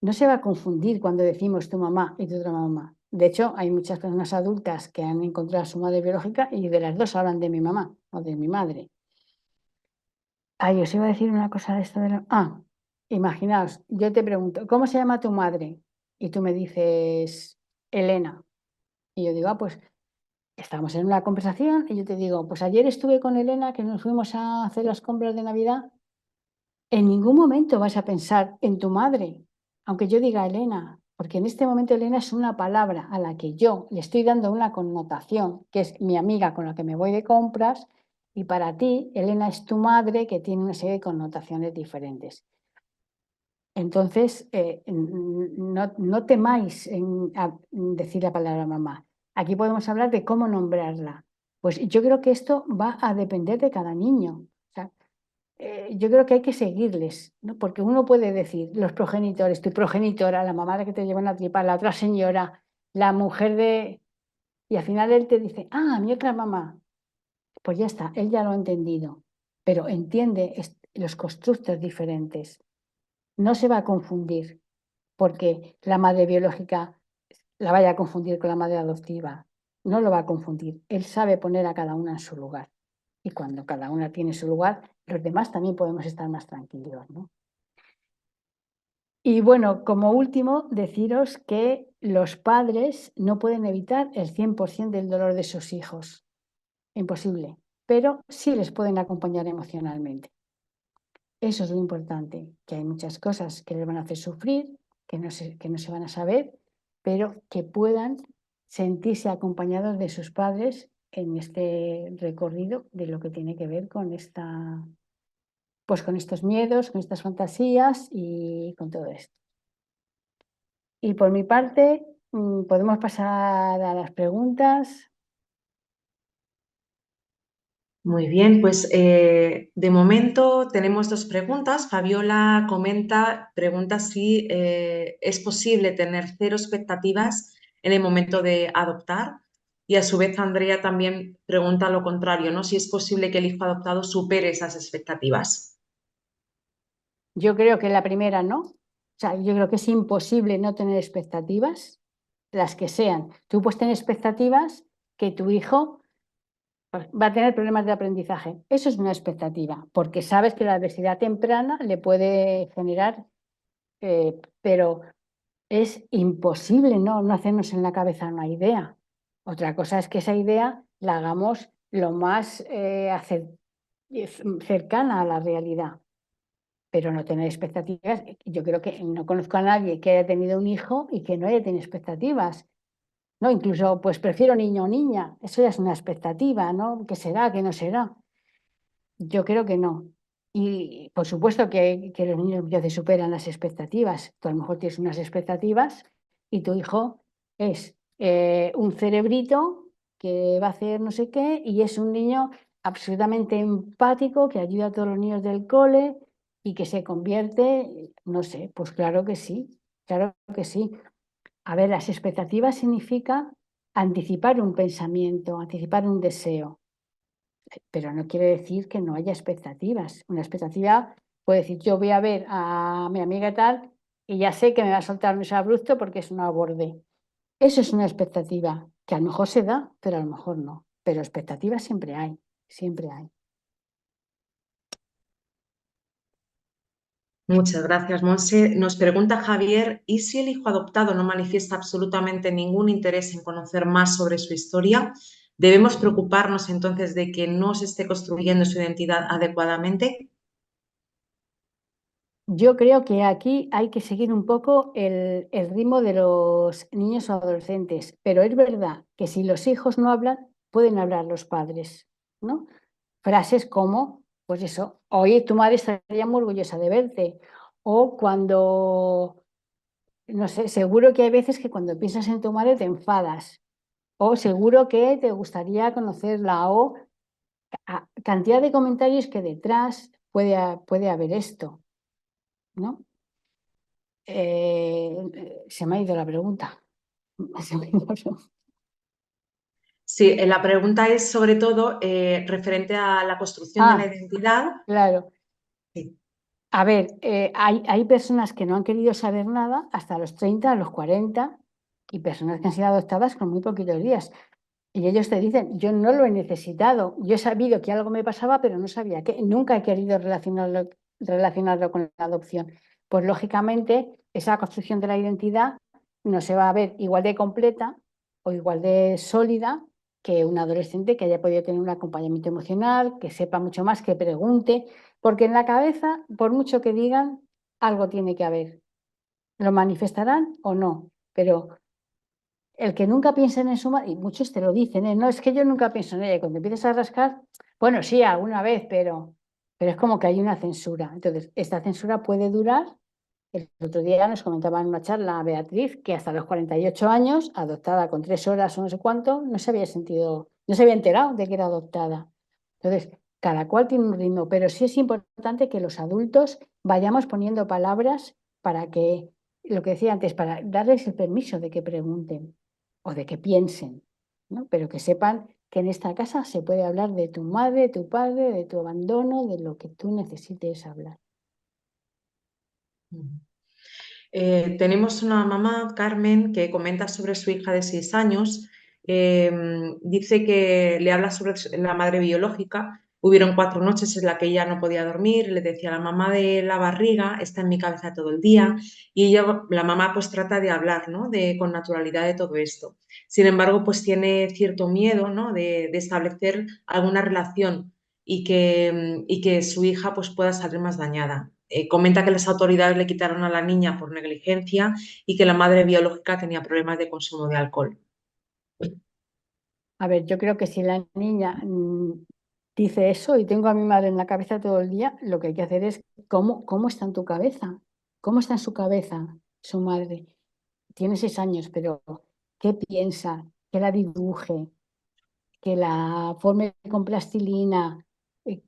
No se va a confundir cuando decimos tu mamá y tu otra mamá. De hecho, hay muchas personas adultas que han encontrado a su madre biológica y de las dos hablan de mi mamá o de mi madre. Ay, os iba a decir una cosa de esto de la... Ah, imaginaos, yo te pregunto, ¿cómo se llama tu madre? Y tú me dices, Elena. Y yo digo, pues estamos en una conversación y yo te digo, pues ayer estuve con Elena que nos fuimos a hacer las compras de Navidad. En ningún momento vas a pensar en tu madre, aunque yo diga Elena, porque en este momento Elena es una palabra a la que yo le estoy dando una connotación, que es mi amiga con la que me voy de compras, y para ti, Elena es tu madre que tiene una serie de connotaciones diferentes. Entonces, no temáis en decir la palabra mamá. Aquí podemos hablar de cómo nombrarla. Pues yo creo que esto va a depender de cada niño. O sea, yo creo que hay que seguirles, ¿no? Porque uno puede decir, los progenitores, tu progenitora, la mamá que te lleva en la tripa, la otra señora, la mujer de... Y al final él te dice, ah, mi otra mamá. Pues ya está, él ya lo ha entendido, pero entiende los constructos diferentes. No se va a confundir porque la madre biológica la vaya a confundir con la madre adoptiva. No lo va a confundir. Él sabe poner a cada una en su lugar. Y cuando cada una tiene su lugar, los demás también podemos estar más tranquilos, ¿no? Y bueno, como último, deciros que los padres no pueden evitar el 100% del dolor de sus hijos. Imposible. Pero sí les pueden acompañar emocionalmente. Eso es lo importante, que hay muchas cosas que les van a hacer sufrir, que no se van a saber, pero que puedan sentirse acompañados de sus padres en este recorrido de lo que tiene que ver con pues con estos miedos, con estas fantasías y con todo esto. Y por mi parte, podemos pasar a las preguntas. Muy bien, pues de momento tenemos dos preguntas. Fabiola pregunta si es posible tener cero expectativas en el momento de adoptar. Y a su vez Andrea también pregunta lo contrario, ¿no? Si es posible que el hijo adoptado supere esas expectativas. Yo creo que la primera no. O sea, yo creo que es imposible no tener expectativas, las que sean. Tú puedes tener expectativas que tu hijo va a tener problemas de aprendizaje. Eso es una expectativa, porque sabes que la adversidad temprana le puede generar, pero es imposible no hacernos en la cabeza una idea. Otra cosa es que esa idea la hagamos lo más cercana a la realidad, pero no tener expectativas. Yo creo que no conozco a nadie que haya tenido un hijo y que no haya tenido expectativas. ¿No? Incluso, pues prefiero niño o niña. Eso ya es una expectativa, ¿no? ¿Qué será? ¿Qué no será? Yo creo que no. Y por supuesto que los niños muchas veces superan las expectativas. Tú a lo mejor tienes unas expectativas y tu hijo Es un cerebrito que va a hacer no sé qué y es un niño absolutamente empático que ayuda a todos los niños del cole y que se convierte, no sé, pues claro que sí, claro que sí. A ver, las expectativas significa anticipar un pensamiento, anticipar un deseo, pero no quiere decir que no haya expectativas. Una expectativa puede decir, yo voy a ver a mi amiga tal y ya sé que me va a soltar un abrupto porque es una borde. Eso es una expectativa que a lo mejor se da, pero a lo mejor no. Pero expectativas siempre hay, siempre hay. Muchas gracias, Monse. Nos pregunta Javier, ¿y si el hijo adoptado no manifiesta absolutamente ningún interés en conocer más sobre su historia? ¿Debemos preocuparnos entonces de que no se esté construyendo su identidad adecuadamente? Yo creo que aquí hay que seguir un poco el ritmo de los niños o adolescentes, pero es verdad que si los hijos no hablan, pueden hablar los padres, ¿no? Frases como, pues eso, oye, tu madre estaría muy orgullosa de verte, o cuando, no sé, seguro que hay veces que cuando piensas en tu madre te enfadas, o seguro que te gustaría conocerla, o cantidad de comentarios que detrás puede haber esto, ¿no? Se me ha ido la pregunta. Se me ha ido. Sí, la pregunta es sobre todo referente a la construcción de la Ah, identidad. claro. Sí, A ver, hay personas que no han querido saber nada hasta los 30, a los 40, y personas que han sido adoptadas con muy poquitos días. Y ellos te dicen, yo no lo he necesitado, yo he sabido que algo me pasaba, pero no sabía qué. Nunca he querido relacionarlo con la adopción. Pues lógicamente, esa construcción de la identidad no se va a ver igual de completa o igual de sólida que un adolescente que haya podido tener un acompañamiento emocional, que sepa mucho más, que pregunte, porque en la cabeza, por mucho que digan, algo tiene que haber. ¿Lo manifestarán o no? Pero el que nunca piensa en su madre, y muchos te lo dicen, ¿eh? No, es que yo nunca pienso en ella. Y cuando empiezas a rascar, bueno, sí, alguna vez, pero es como que hay una censura. Entonces, esta censura puede durar. El otro día nos comentaba en una charla a Beatriz que hasta los 48 años, adoptada con 3 horas o no sé cuánto, no se había sentido, no se había enterado de que era adoptada. Entonces, cada cual tiene un ritmo, pero sí es importante que los adultos vayamos poniendo palabras para que, lo que decía antes, para darles el permiso de que pregunten o de que piensen, ¿no? Pero que sepan que en esta casa se puede hablar de tu madre, de tu padre, de tu abandono, de lo que tú necesites hablar. Tenemos una mamá, Carmen, que comenta sobre su hija de 6 años. Dice que le habla sobre la madre biológica. Hubieron 4 noches en las que ella no podía dormir. Le decía, la mamá de la barriga está en mi cabeza todo el día. Y ella, la mamá pues trata de hablar, ¿no? Con naturalidad de todo esto. Sin embargo, pues tiene cierto miedo, ¿no? de establecer alguna relación y que su hija pues, pueda salir más dañada. Comenta que las autoridades le quitaron a la niña por negligencia y que la madre biológica tenía problemas de consumo de alcohol. A ver, yo creo que si la niña dice eso y tengo a mi madre en la cabeza todo el día, lo que hay que hacer es cómo está en tu cabeza, cómo está en su cabeza su madre. Tiene 6 años, pero ¿qué piensa? Que la dibuje, que la forme con plastilina,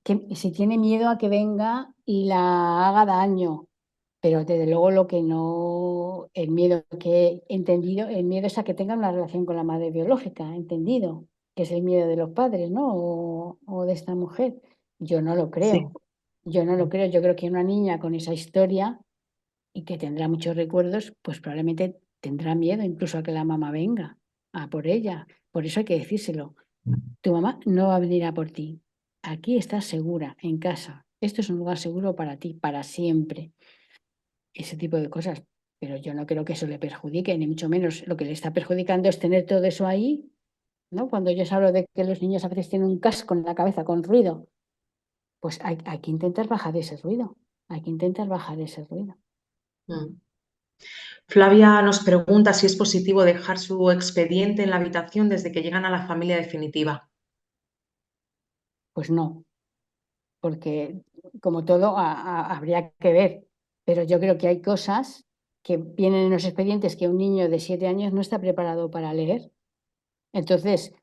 que si tiene miedo a que venga y la haga daño. Pero desde luego lo que no, el miedo que he entendido, el miedo es a que tenga una relación con la madre biológica, entendido, que es el miedo de los padres, ¿no? O de esta mujer. Yo no lo Sí. creo. Yo no lo creo. Yo creo que una niña con esa historia y que tendrá muchos recuerdos, pues probablemente tendrá miedo incluso a que la mamá venga a por ella. Por eso hay que decírselo. Tu mamá no va a venir a por ti. Aquí estás segura, en casa. Esto es un lugar seguro para ti, para siempre. Ese tipo de cosas. Pero yo no creo que eso le perjudique, ni mucho menos. Lo que le está perjudicando es tener todo eso ahí, ¿no? Cuando yo os hablo de que los niños a veces tienen un casco en la cabeza con ruido, pues hay que intentar bajar ese ruido. Hay que intentar bajar ese ruido. Mm. Flavia nos pregunta si es positivo dejar su expediente en la habitación desde que llegan a la familia definitiva. Pues no, porque como todo habría que ver. Pero yo creo que hay cosas que vienen en los expedientes que un niño de 7 años no está preparado para leer. Entonces,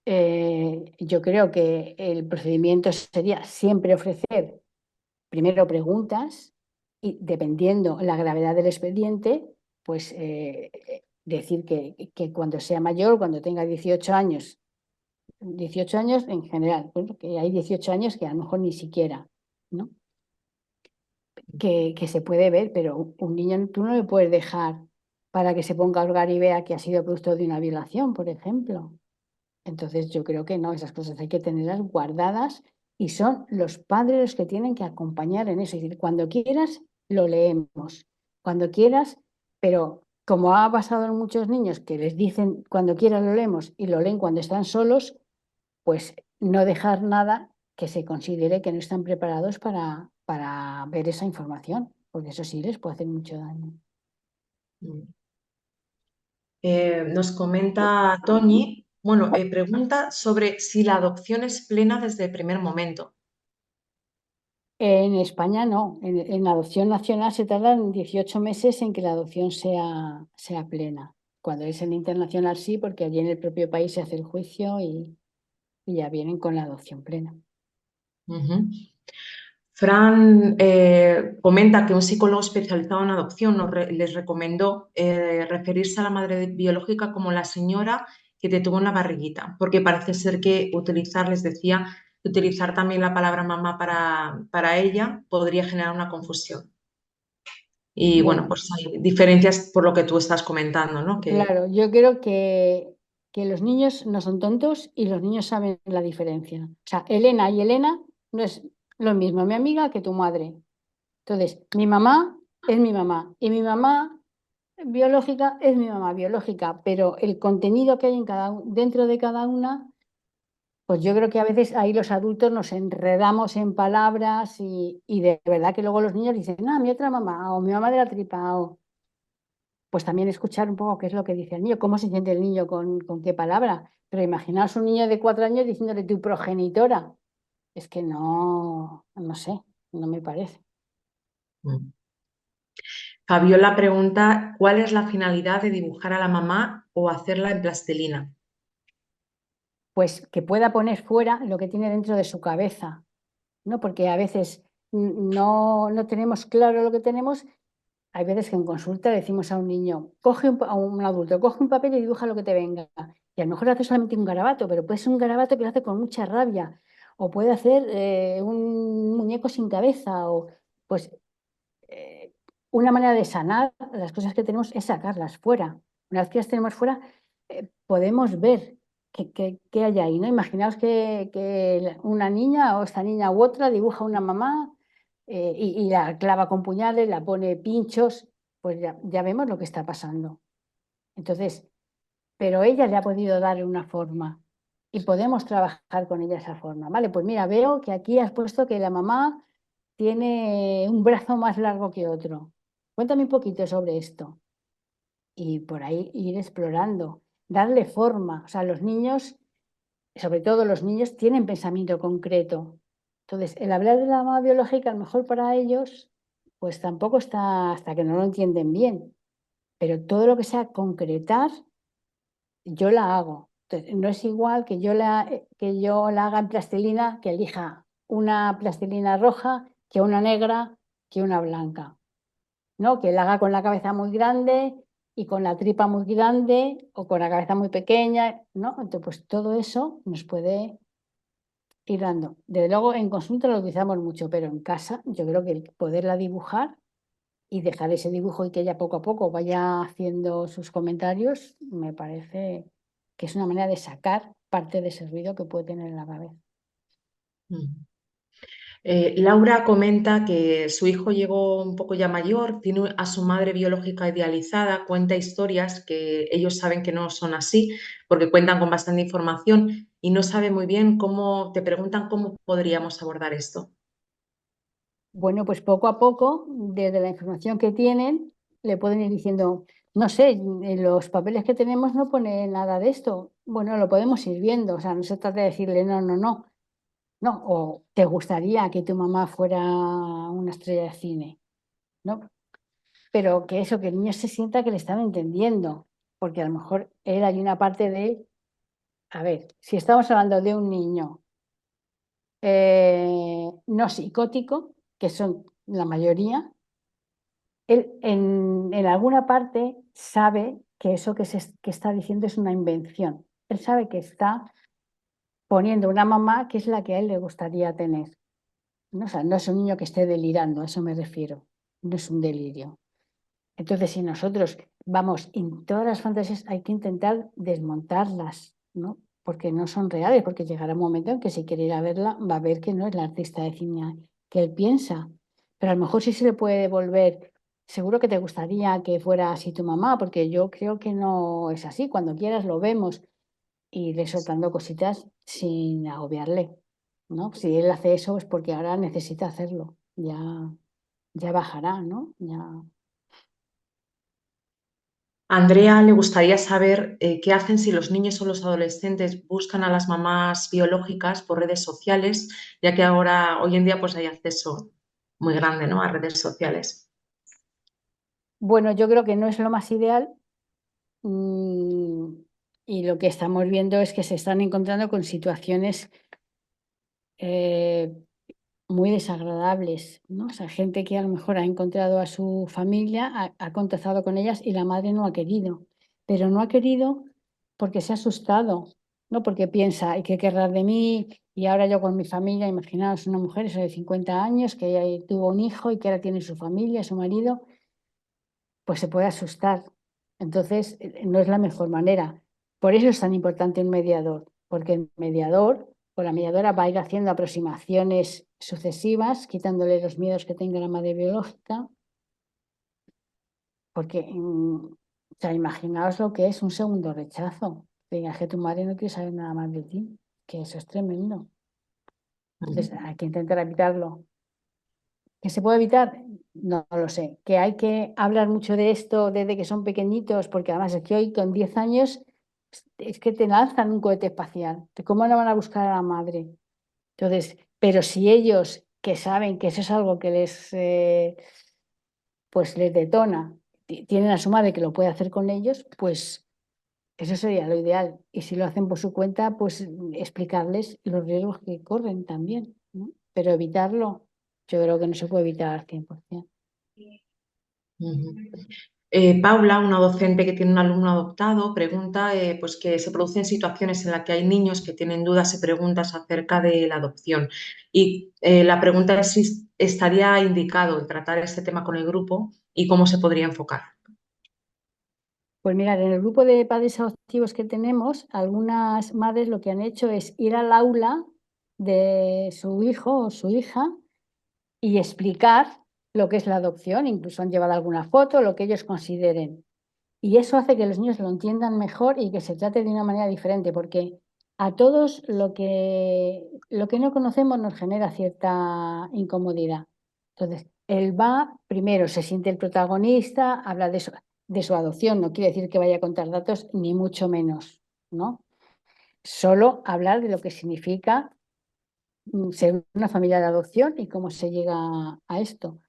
yo creo que el procedimiento sería siempre ofrecer primero preguntas y dependiendo la gravedad del expediente, pues decir que cuando sea mayor, cuando tenga 18 años, 18 años en general, bueno, que hay 18 años que a lo mejor ni siquiera, ¿no? Que se puede ver, pero un niño tú no le puedes dejar para que se ponga a hurgar y vea que ha sido producto de una violación, por ejemplo. Entonces yo creo que no, esas cosas hay que tenerlas guardadas y son los padres los que tienen que acompañar en eso. Es decir, cuando quieras, lo leemos, cuando quieras, pero como ha pasado en muchos niños que les dicen cuando quieras lo leemos y lo leen cuando están solos, pues no dejar nada que se considere que no están preparados para ver esa información, porque eso sí les puede hacer mucho daño. Nos comenta Toñi, bueno, pregunta sobre si la adopción es plena desde el primer momento. En España no, en adopción nacional se tardan 18 meses en que la adopción sea plena. Cuando es en internacional sí, porque allí en el propio país se hace el juicio y ya vienen con la adopción plena. Ujú. Fran comenta que un psicólogo especializado en adopción les recomendó referirse a la madre biológica como la señora que te tuvo en la barriguita, porque parece ser que utilizar, les decía, utilizar también la palabra mamá para ella podría generar una confusión. Y bueno, Bueno, pues hay diferencias por lo que tú estás comentando, ¿no? Que, claro, yo creo que los niños no son tontos y los niños saben la diferencia. O sea, Elena y Elena no es lo mismo mi amiga que tu madre. Entonces, mi mamá es mi mamá y mi mamá biológica es mi mamá biológica, pero el contenido que hay en dentro de cada una, pues yo creo que a veces ahí los adultos nos enredamos en palabras y de verdad que luego los niños dicen, no, mi otra mamá o mi mamá de la tripa o pues también escuchar un poco qué es lo que dice el niño, cómo se siente el niño con qué palabra. Pero imaginaos un niño de 4 años diciéndole tu progenitora. Es que no, no sé, no me parece. mm. Fabiola pregunta, ¿cuál es la finalidad de dibujar a la mamá o hacerla en plastilina? Pues que pueda poner fuera lo que tiene dentro de su cabeza, ¿no? Porque a veces no tenemos claro lo que tenemos. Hay veces que en consulta decimos a un niño, a un adulto, coge un papel y dibuja lo que te venga. Y a lo mejor hace solamente un garabato, pero puede ser un garabato que lo hace con mucha rabia. O puede hacer un muñeco sin cabeza. O pues eh, una manera de sanar las cosas que tenemos es sacarlas fuera. Una vez que las tenemos fuera, podemos ver qué hay ahí, ¿no? Imaginaos que una niña o esta niña u otra dibuja una mamá y la clava con puñales, la pone pinchos, pues ya vemos lo que está pasando. Entonces, pero ella le ha podido dar una forma y podemos trabajar con ella esa forma. Vale, pues mira, veo que aquí has puesto que la mamá tiene un brazo más largo que otro. Cuéntame un poquito sobre esto. Y por ahí ir explorando, darle forma. O sea, los niños, sobre todo los niños, tienen pensamiento concreto. Entonces, el hablar de la mamá biológica, a lo mejor para ellos, pues tampoco está hasta que no lo entienden bien. Pero todo lo que sea concretar, yo la hago. Entonces, no es igual que yo la haga en plastilina, que elija una plastilina roja, que una negra, que una blanca. ¿No? Que la haga con la cabeza muy grande y con la tripa muy grande o con la cabeza muy pequeña, ¿no? Entonces, pues todo eso nos puede ir dando. Desde luego, en consulta lo utilizamos mucho, pero en casa yo creo que el poderla dibujar y dejar ese dibujo y que ella poco a poco vaya haciendo sus comentarios, me parece que es una manera de sacar parte de ese ruido que puede tener en la cabeza. Mm. Laura comenta que su hijo llegó un poco ya mayor, tiene a su madre biológica idealizada, cuenta historias que ellos saben que no son así porque cuentan con bastante información y no sabe muy bien cómo, te preguntan cómo podríamos abordar esto. Bueno, pues poco a poco, desde la información que tienen, le pueden ir diciendo, no sé, en los papeles que tenemos no pone nada de esto. Bueno, lo podemos ir viendo, o sea, no se trata de decirle no, no, no, no, o te gustaría que tu mamá fuera una estrella de cine, ¿no? pero que eso, que el niño se sienta que le están entendiendo, porque a lo mejor él hay una parte de, a ver, si estamos hablando de un niño no psicótico, que son la mayoría, él en alguna parte sabe que eso que está diciendo es una invención. Él sabe que está poniendo una mamá que es la que a él le gustaría tener. ¿No? O sea, no es un niño que esté delirando, a eso me refiero. No es un delirio. Entonces, si nosotros vamos en todas las fantasías, hay que intentar desmontarlas, ¿no? Porque no son reales, porque llegará un momento en que si quiere ir a verla, va a ver que no es la artista de cine que él piensa. Pero a lo mejor sí se le puede devolver. Seguro que te gustaría que fuera así tu mamá, porque yo creo que no es así. Cuando quieras lo vemos y le soltando cositas sin agobiarle, ¿no? Si él hace eso es porque ahora necesita hacerlo. Ya bajará, ¿no? Ya. A Andrea le gustaría saber qué hacen si los niños o los adolescentes buscan a las mamás biológicas por redes sociales, ya que ahora, hoy en día, pues hay acceso muy grande, ¿no?, a redes sociales. Bueno, yo creo que no es lo más ideal, mm, y lo que estamos viendo es que se están encontrando con situaciones eh, muy desagradables, ¿no? O sea, gente que a lo mejor ha encontrado a su familia, ha contactado con ellas y la madre no ha querido, pero no ha querido porque se ha asustado, no porque piensa, ¿y qué querrá de mí? Y ahora yo con mi familia, imaginaos una mujer eso de 50 años que tuvo un hijo y que ahora tiene su familia, su marido, pues se puede asustar. Entonces, no es la mejor manera. Por eso es tan importante un mediador, porque el mediador o la mediadora va a ir haciendo aproximaciones sucesivas, quitándole los miedos que tenga la madre biológica, porque, o sea, imaginaos lo que es un segundo rechazo. Digas que tu madre no quiere saber nada más de ti, que eso es tremendo. Entonces, hay que intentar evitarlo. ¿Que se puede evitar? No, lo sé. ¿Que hay que hablar mucho de esto desde que son pequeñitos? Porque además es que hoy con 10 años es que te lanzan un cohete espacial. ¿Cómo no van a buscar a la madre? Entonces, pero si ellos que saben que eso es algo que pues les detona, tienen a su madre que lo puede hacer con ellos, pues eso sería lo ideal. Y si lo hacen por su cuenta, pues explicarles los riesgos que corren también, ¿no? Pero evitarlo, yo creo que no se puede evitar al 100%. Ujú. Paula, una docente que tiene un alumno adoptado, pregunta pues que se producen situaciones en las que hay niños que tienen dudas y preguntas acerca de la adopción. Y la pregunta es si estaría indicado el tratar este tema con el grupo y cómo se podría enfocar. Pues mirad, en el grupo de padres adoptivos que tenemos, algunas madres lo que han hecho es ir al aula de su hijo o su hija y explicar lo que es la adopción, incluso han llevado alguna foto, lo que ellos consideren. Y eso hace que los niños lo entiendan mejor y que se trate de una manera diferente, porque a todos lo que no conocemos nos genera cierta incomodidad. Entonces, él va, primero se siente el protagonista, habla de su adopción, no quiere decir que vaya a contar datos, ni mucho menos, ¿no? Solo hablar de lo que significa ser una familia de adopción y cómo se llega a esto.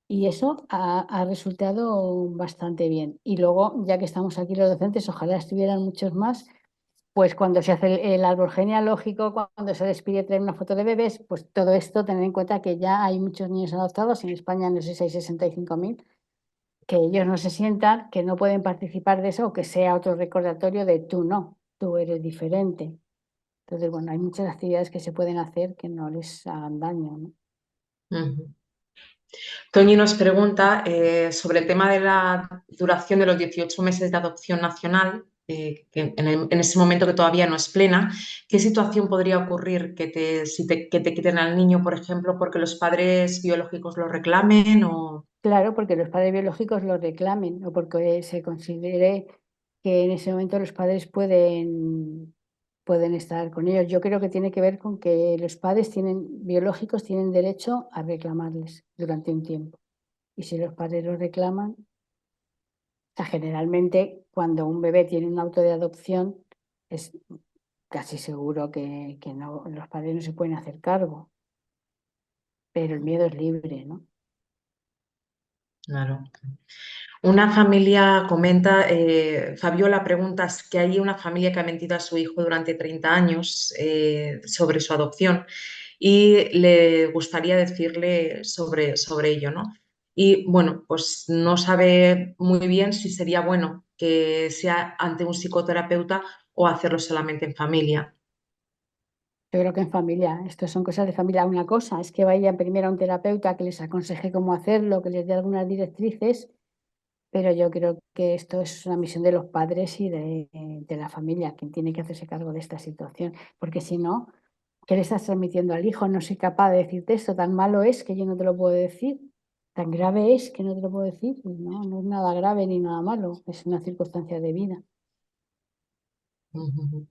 Y eso ha resultado bastante bien. Y luego, ya que estamos aquí los docentes, ojalá estuvieran muchos más, pues cuando se hace el árbol genealógico, cuando se les pide traer una foto de bebés, pues todo esto, tener en cuenta que ya hay muchos niños adoptados, en España no sé si hay 65.000, que ellos no se sientan, que no pueden participar de eso, o que sea otro recordatorio de tú no, tú eres diferente. Entonces, bueno, hay muchas actividades que se pueden hacer que no les hagan daño, ¿no? Ujú. Toñi nos pregunta sobre el tema de la duración de los 18 meses de adopción nacional, que en ese momento que todavía no es plena. ¿Qué situación podría ocurrir que te quiten al niño, por ejemplo, porque los padres biológicos lo reclamen? Claro, porque los padres biológicos lo reclamen o porque se considere que en ese momento los padres pueden estar con ellos. Yo creo que tiene que ver con que los padres biológicos tienen derecho a reclamarles durante un tiempo. Y si los padres lo reclaman, o sea, generalmente cuando un bebé tiene un auto de adopción es casi seguro que no, los padres no se pueden hacer cargo, pero el miedo es libre, ¿no? Claro. Una familia comenta, Fabiola pregunta que hay una familia que ha mentido a su hijo durante 30 años sobre su adopción y le gustaría decirle sobre ello, ¿no? Y bueno, pues no sabe muy bien si sería bueno que sea ante un psicoterapeuta o hacerlo solamente en familia. Yo creo que en familia, esto son cosas de familia. Una cosa es que vayan primero a un terapeuta que les aconseje cómo hacerlo, que les dé algunas directrices, pero yo creo que esto es una misión de los padres y de la familia, quien tiene que hacerse cargo de esta situación, porque si no, ¿qué le estás transmitiendo al hijo? No soy capaz de decirte esto, tan malo es que yo no te lo puedo decir, tan grave es que no te lo puedo decir. Pues no, no es nada grave ni nada malo, es una circunstancia de vida. Ujú.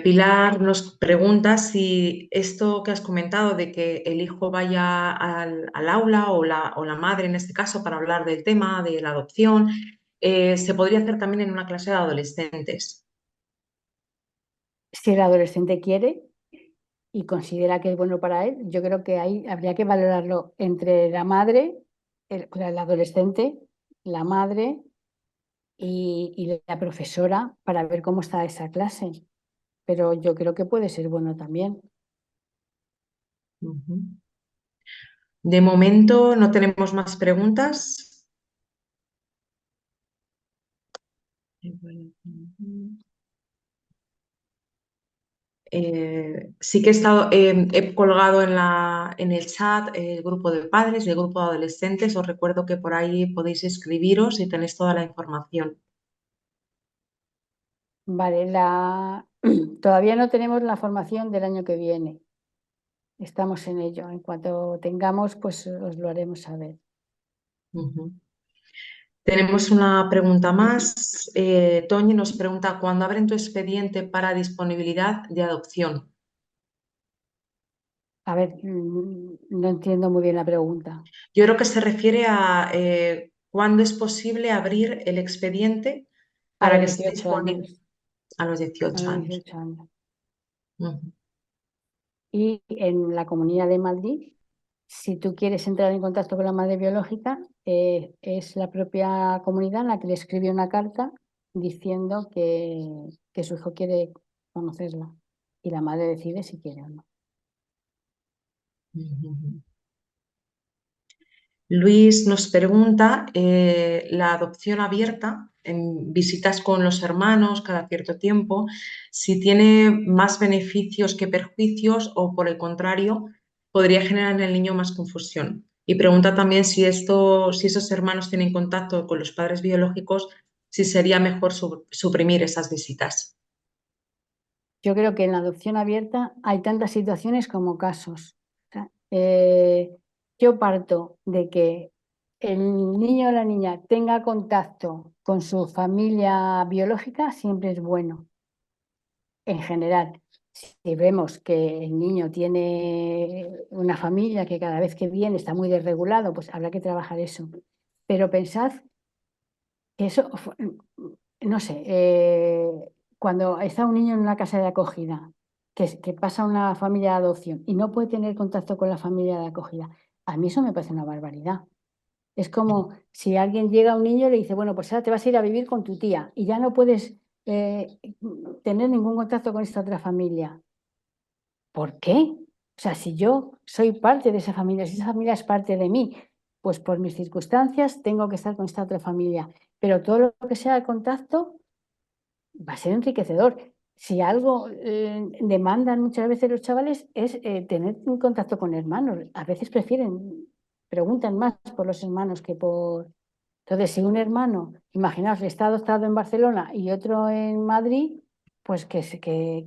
Pilar nos pregunta si esto que has comentado de que el hijo vaya al aula o la madre en este caso para hablar del tema de la adopción, se podría hacer también en una clase de adolescentes. Si el adolescente quiere y considera que es bueno para él, yo creo que ahí habría que valorarlo entre la madre, el adolescente, la madre y la profesora para ver cómo está esa clase. Pero yo creo que puede ser bueno también. Ujú. De momento no tenemos más preguntas. Sí que he colgado en el chat el grupo de padres y el grupo de adolescentes. Os recuerdo que por ahí podéis escribiros y tenéis toda la información. Vale, todavía no tenemos la formación del año que viene. Estamos en ello. En cuanto tengamos, pues os lo haremos saber. Ujú. Tenemos una pregunta más. Toñi nos pregunta, ¿cuándo abren tu expediente para disponibilidad de adopción? A ver, no entiendo muy bien la pregunta. Yo creo que se refiere a cuándo es posible abrir el expediente A para los que esté 18 disponible años. a los A 18 los años. 18 años. Ujú, Y en la Comunidad de Madrid, si tú quieres entrar en contacto con la madre biológica, es la propia comunidad la que le escribe una carta diciendo que su hijo quiere conocerla. Y la madre decide si quiere o no. ujú. Luis nos pregunta, la adopción abierta en visitas con los hermanos cada cierto tiempo, si tiene más beneficios que perjuicios o por el contrario, podría generar en el niño más confusión. Y pregunta también si si esos hermanos tienen contacto con los padres biológicos, si sería mejor suprimir esas visitas. Yo creo que en la adopción abierta hay tantas situaciones como casos. O sea, yo parto de que el niño o la niña tenga contacto con su familia biológica, siempre es bueno, en general. Si vemos que el niño tiene una familia que cada vez que viene está muy desregulado, pues habrá que trabajar eso. Pero pensad que eso, no sé, cuando está un niño en una casa de acogida, que pasa una familia de adopción y no puede tener contacto con la familia de acogida, a mí eso me parece una barbaridad. Es como si alguien llega a un niño y le dice, bueno, pues ahora te vas a ir a vivir con tu tía y ya no puedes tener ningún contacto con esta otra familia. ¿Por qué? O sea, si yo soy parte de esa familia, si esa familia es parte de mí, pues por mis circunstancias tengo que estar con esta otra familia. Pero todo lo que sea el contacto va a ser enriquecedor. Si algo demandan muchas veces los chavales es tener un contacto con hermanos. A veces preguntan más por los hermanos que por... Entonces, si un hermano, imaginaos, está adoptado en Barcelona y otro en Madrid, pues que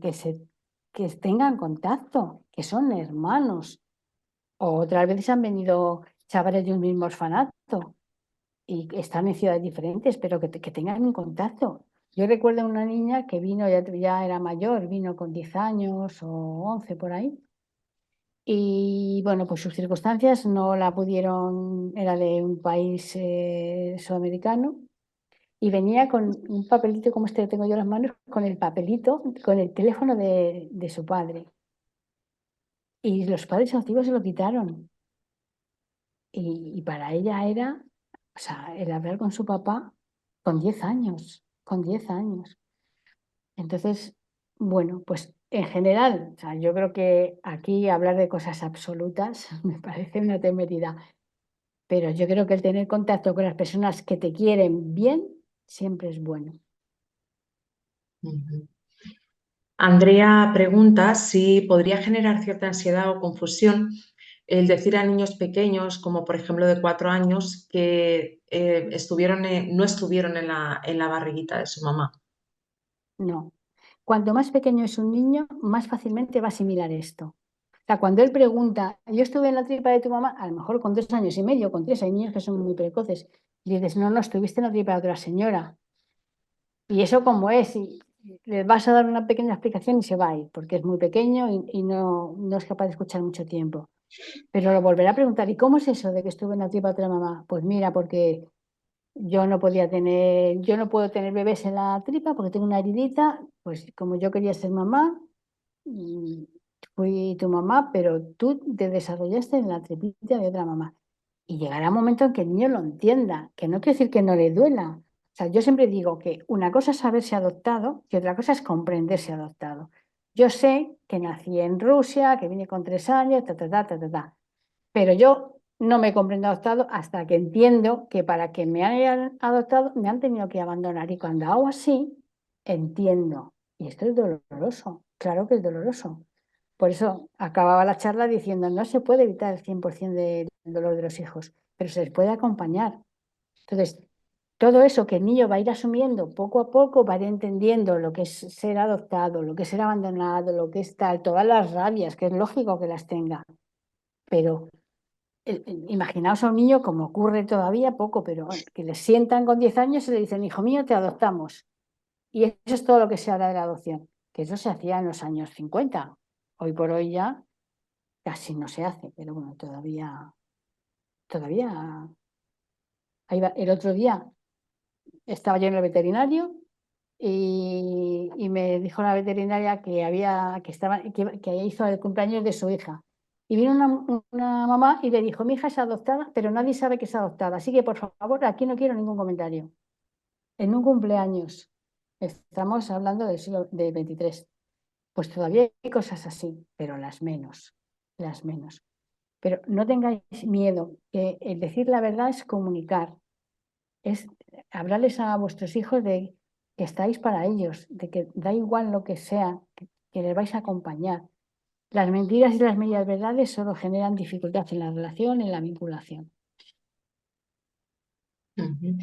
tengan contacto, que son hermanos. O otras veces han venido chavales de un mismo orfanato y están en ciudades diferentes, pero que tengan un contacto. Yo recuerdo una niña que vino, ya era mayor, vino con 10 años o 11 por ahí. Y bueno, pues sus circunstancias no la pudieron, era de un país sudamericano, y venía con un papelito como este que tengo yo en las manos, con el papelito, con el teléfono de su padre. Y los padres adoptivos se lo quitaron. Y para ella era, o sea, el hablar con su papá con 10 años, con 10 años. Entonces, bueno, pues en general, o sea, yo creo que aquí hablar de cosas absolutas me parece una temeridad, pero yo creo que el tener contacto con las personas que te quieren bien siempre es bueno. Ujú. Andrea pregunta si podría generar cierta ansiedad o confusión el decir a niños pequeños, como por ejemplo de 4 años, que no estuvieron en la barriguita de su mamá. No. Cuanto más pequeño es un niño, más fácilmente va a asimilar esto. O sea, cuando él pregunta, yo estuve en la tripa de tu mamá, a lo mejor con 2 años y medio, con 3, hay niños que son muy precoces, y dices, no, no, estuviste en la tripa de otra señora. Y eso como es, y le vas a dar una pequeña explicación y se va a ir, porque es muy pequeño y no es capaz de escuchar mucho tiempo. Pero lo volverá a preguntar, ¿y cómo es eso de que estuve en la tripa de otra mamá? Pues mira, porque yo no puedo tener bebés en la tripa porque tengo una heridita, pues como yo quería ser mamá, mm, fui tu mamá, pero tú te desarrollaste en la tripita de otra mamá. Y llegará un momento en que el niño lo entienda, que no quiere decir que no le duela. O sea, yo siempre digo que una cosa es haberse adoptado y otra cosa es comprenderse adoptado. Yo sé que nací en Rusia, que vine con 3 años, ta, ta, ta, ta, ta, ta. Pero yo no me comprendo adoptado hasta que entiendo que para que me hayan adoptado me han tenido que abandonar. Y cuando hago así, entiendo. Y esto es doloroso, claro que es doloroso. Por eso acababa la charla diciendo, no se puede evitar el 100% del dolor de los hijos, pero se les puede acompañar. Entonces, todo eso que el niño va a ir asumiendo poco a poco, va a ir entendiendo lo que es ser adoptado, lo que es ser abandonado, lo que es tal, todas las rabias, que es lógico que las tenga. Pero imaginaos a un niño, como ocurre todavía poco, pero bueno, que le sientan con 10 años y le dicen, hijo mío, te adoptamos. Y eso es todo lo que se habla de la adopción, que eso se hacía en los años 50. Hoy por hoy ya casi no se hace, pero bueno, todavía. El otro día estaba yo en el veterinario y me dijo la veterinaria que hizo el cumpleaños de su hija. Y vino una mamá y le dijo, mi hija es adoptada, pero nadie sabe que es adoptada. Así que, por favor, aquí no quiero ningún comentario. En un cumpleaños, estamos hablando del siglo del 23. Pues todavía hay cosas así, pero las menos, las menos. Pero no tengáis miedo, que el decir la verdad es comunicar, es hablarles a vuestros hijos de que estáis para ellos, de que da igual lo que sea, que les vais a acompañar. Las mentiras y las medias verdades solo generan dificultad en la relación, en la vinculación. Ujú.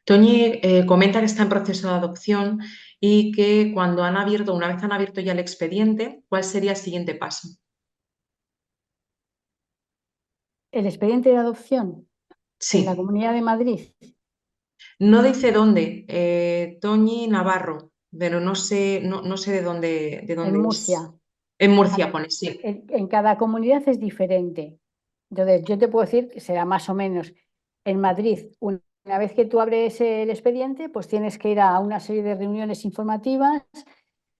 Toñi comenta que está en proceso de adopción y que una vez han abierto ya el expediente, ¿cuál sería el siguiente paso? El expediente de adopción en la Sí, Comunidad de Madrid, no dice dónde, Toñi Navarro, pero no sé de en dónde es. Murcia, En a Murcia ver, pone, sí. en cada comunidad es diferente. Entonces, yo te puedo decir que será más o menos en Madrid. Una vez que tú abres el expediente, pues tienes que ir a una serie de reuniones informativas.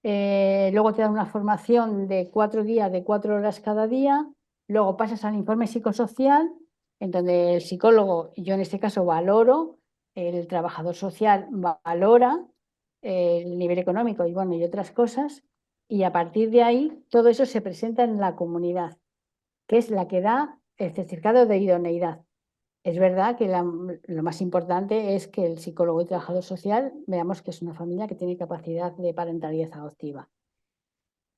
Luego te dan una formación de 4 días, de 4 horas cada día. Luego pasas al informe psicosocial, en donde el psicólogo, yo en este caso valoro, el trabajador social valora el nivel económico y bueno, y otras cosas. Y a partir de ahí, todo eso se presenta en la comunidad, que es la que da el certificado de idoneidad. Es verdad que lo más importante es que el psicólogo y trabajador social veamos que es una familia que tiene capacidad de parentalidad adoptiva.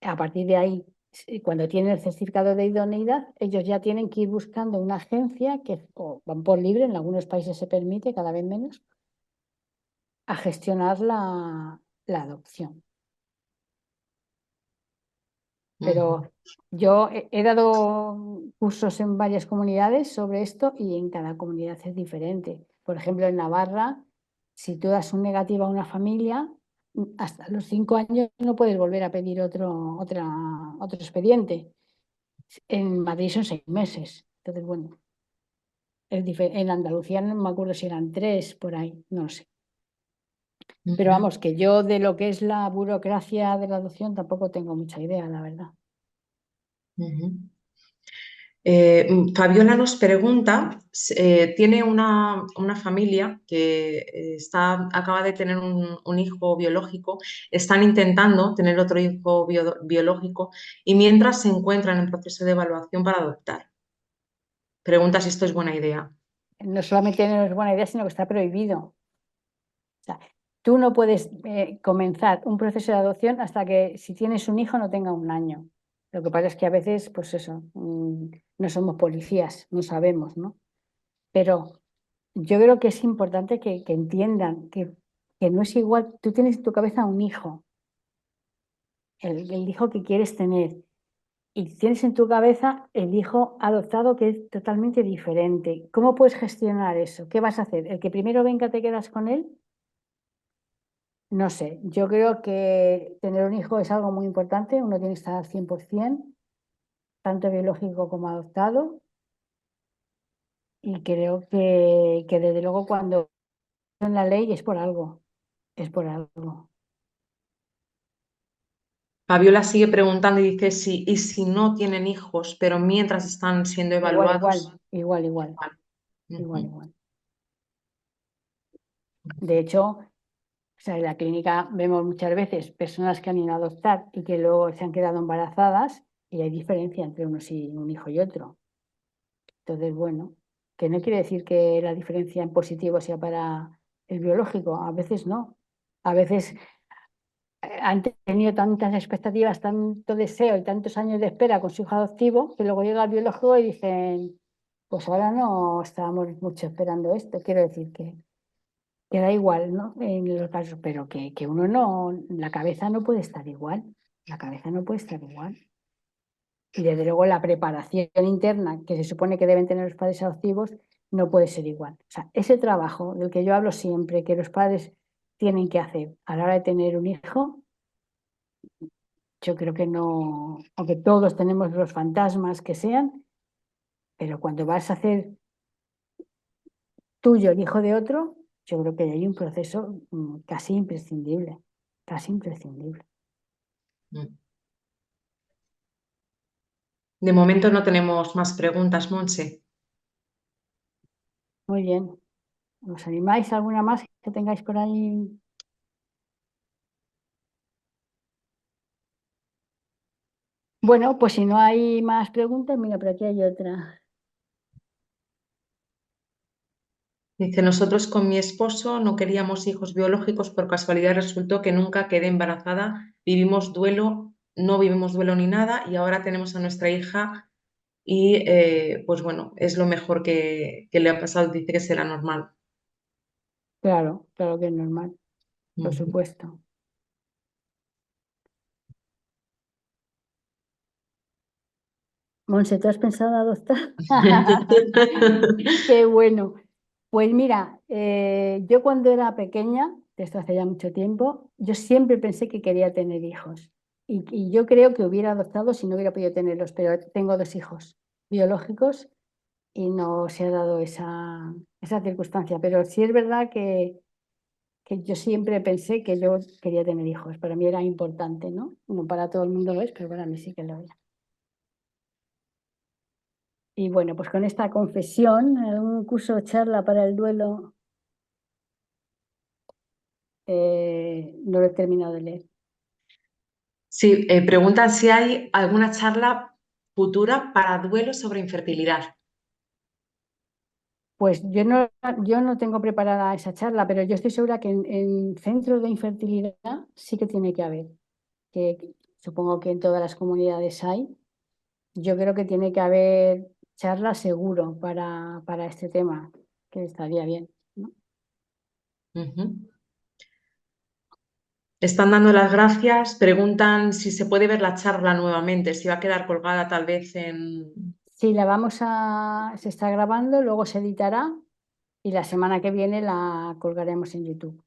A partir de ahí, cuando tienen el certificado de idoneidad, ellos ya tienen que ir buscando una agencia que o van por libre, en algunos países se permite, cada vez menos, a gestionar la adopción. Pero Ujú, yo he dado cursos en varias comunidades sobre esto y en cada comunidad es diferente. Por ejemplo, en Navarra, si tú das un negativo a una familia, hasta los 5 años no puedes volver a pedir otro expediente. En Madrid son 6 meses. Entonces, bueno, en Andalucía no me acuerdo si eran 3 por ahí, no lo sé. Pero ujú, vamos, que yo de lo que es la burocracia de la adopción tampoco tengo mucha idea, la verdad. ujú. Fabiola nos pregunta, tiene una familia que acaba de tener un hijo biológico, están intentando tener otro hijo biológico y mientras se encuentran en proceso de evaluación para adoptar. Pregunta si esto es buena idea. No solamente no es buena idea, sino que está prohibido. O sea, tú no puedes comenzar un proceso de adopción hasta que si tienes un hijo no tenga 1 año. Lo que pasa es que a veces, pues eso, no somos policías, no sabemos, ¿no? Pero yo creo que es importante que entiendan que no es igual. Tú tienes en tu cabeza un hijo, el hijo que quieres tener, y tienes en tu cabeza el hijo adoptado que es totalmente diferente. ¿Cómo puedes gestionar eso? ¿Qué vas a hacer? ¿El que primero venga te quedas con él? No sé, yo creo que tener un hijo es algo muy importante, uno tiene que estar al 100%, tanto biológico como adoptado, y creo que desde luego cuando en la ley es por algo, es por algo. Fabiola sigue preguntando y dice sí, y si no tienen hijos, pero mientras están siendo Igual, evaluados. igual, igual, igual, Ujú. igual. De hecho, o sea, en la clínica vemos muchas veces personas que han ido a adoptar y que luego se han quedado embarazadas y hay diferencia entre un hijo y otro. Entonces, bueno, que no quiere decir que la diferencia en positivo sea para el biológico, a veces no. A veces han tenido tantas expectativas, tanto deseo y tantos años de espera con su hijo adoptivo que luego llega el biológico y dicen, pues ahora no estábamos mucho esperando esto. Quiero decir que da igual, ¿no? En los casos, pero que uno no, la cabeza no puede estar igual. La cabeza no puede estar igual. Y desde luego la preparación interna que se supone que deben tener los padres adoptivos no puede ser igual. O sea, ese trabajo del que yo hablo siempre, que los padres tienen que hacer a la hora de tener un hijo, yo creo que no, aunque todos tenemos los fantasmas que sean, pero cuando vas a hacer tuyo el hijo de otro, yo creo que hay un proceso casi imprescindible, casi imprescindible. Mm. De momento no tenemos más preguntas, Monse. Muy bien. ¿Os animáis alguna más que tengáis por ahí? Bueno, pues si no hay más preguntas, mira, por aquí hay otra. Dice, nosotros con mi esposo no queríamos hijos biológicos, por casualidad resultó que nunca quedé embarazada, vivimos duelo, no vivimos duelo ni nada y ahora tenemos a nuestra hija y pues bueno, es lo mejor que le ha pasado, dice que será normal. Claro, claro que es normal, por Ujú. supuesto. Monse, ¿tú has pensado adoptar? Qué bueno. Pues mira, yo cuando era pequeña, de esto hace ya mucho tiempo, yo siempre pensé que quería tener hijos. Y yo creo que hubiera adoptado si no hubiera podido tenerlos, pero tengo 2 hijos biológicos y no se ha dado esa circunstancia. Pero sí es verdad que yo siempre pensé que yo quería tener hijos. Para mí era importante, ¿no? No para todo el mundo lo es, pero para mí sí que lo era. Y bueno, pues con esta confesión, un curso de charla para el duelo, no lo he terminado de leer. Sí, preguntan si hay alguna charla futura para duelo sobre infertilidad. Pues yo no tengo preparada esa charla, pero yo estoy segura que en centros de infertilidad sí que tiene que haber, que supongo que en todas las comunidades hay. Yo creo que tiene que haber charlas seguro para este tema, que estaría bien, ¿no? Ujú. Están dando las gracias, preguntan si se puede ver la charla nuevamente, si va a quedar colgada tal vez en... Sí, se está grabando, luego se editará y la semana que viene la colgaremos en YouTube.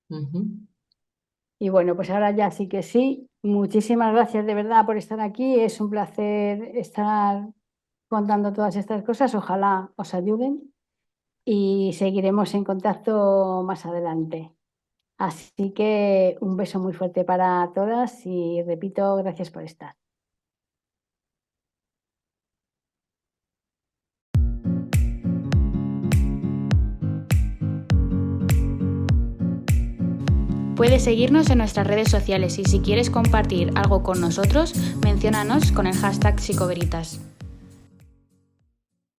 Ujú. Y bueno, pues ahora ya sí que sí. Muchísimas gracias de verdad por estar aquí. Es un placer estar contando todas estas cosas. Ojalá os ayuden y seguiremos en contacto más adelante. Así que un beso muy fuerte para todas y repito, gracias por estar. Puedes seguirnos en nuestras redes sociales y si quieres compartir algo con nosotros, menciónanos con el hashtag Psicoveritas.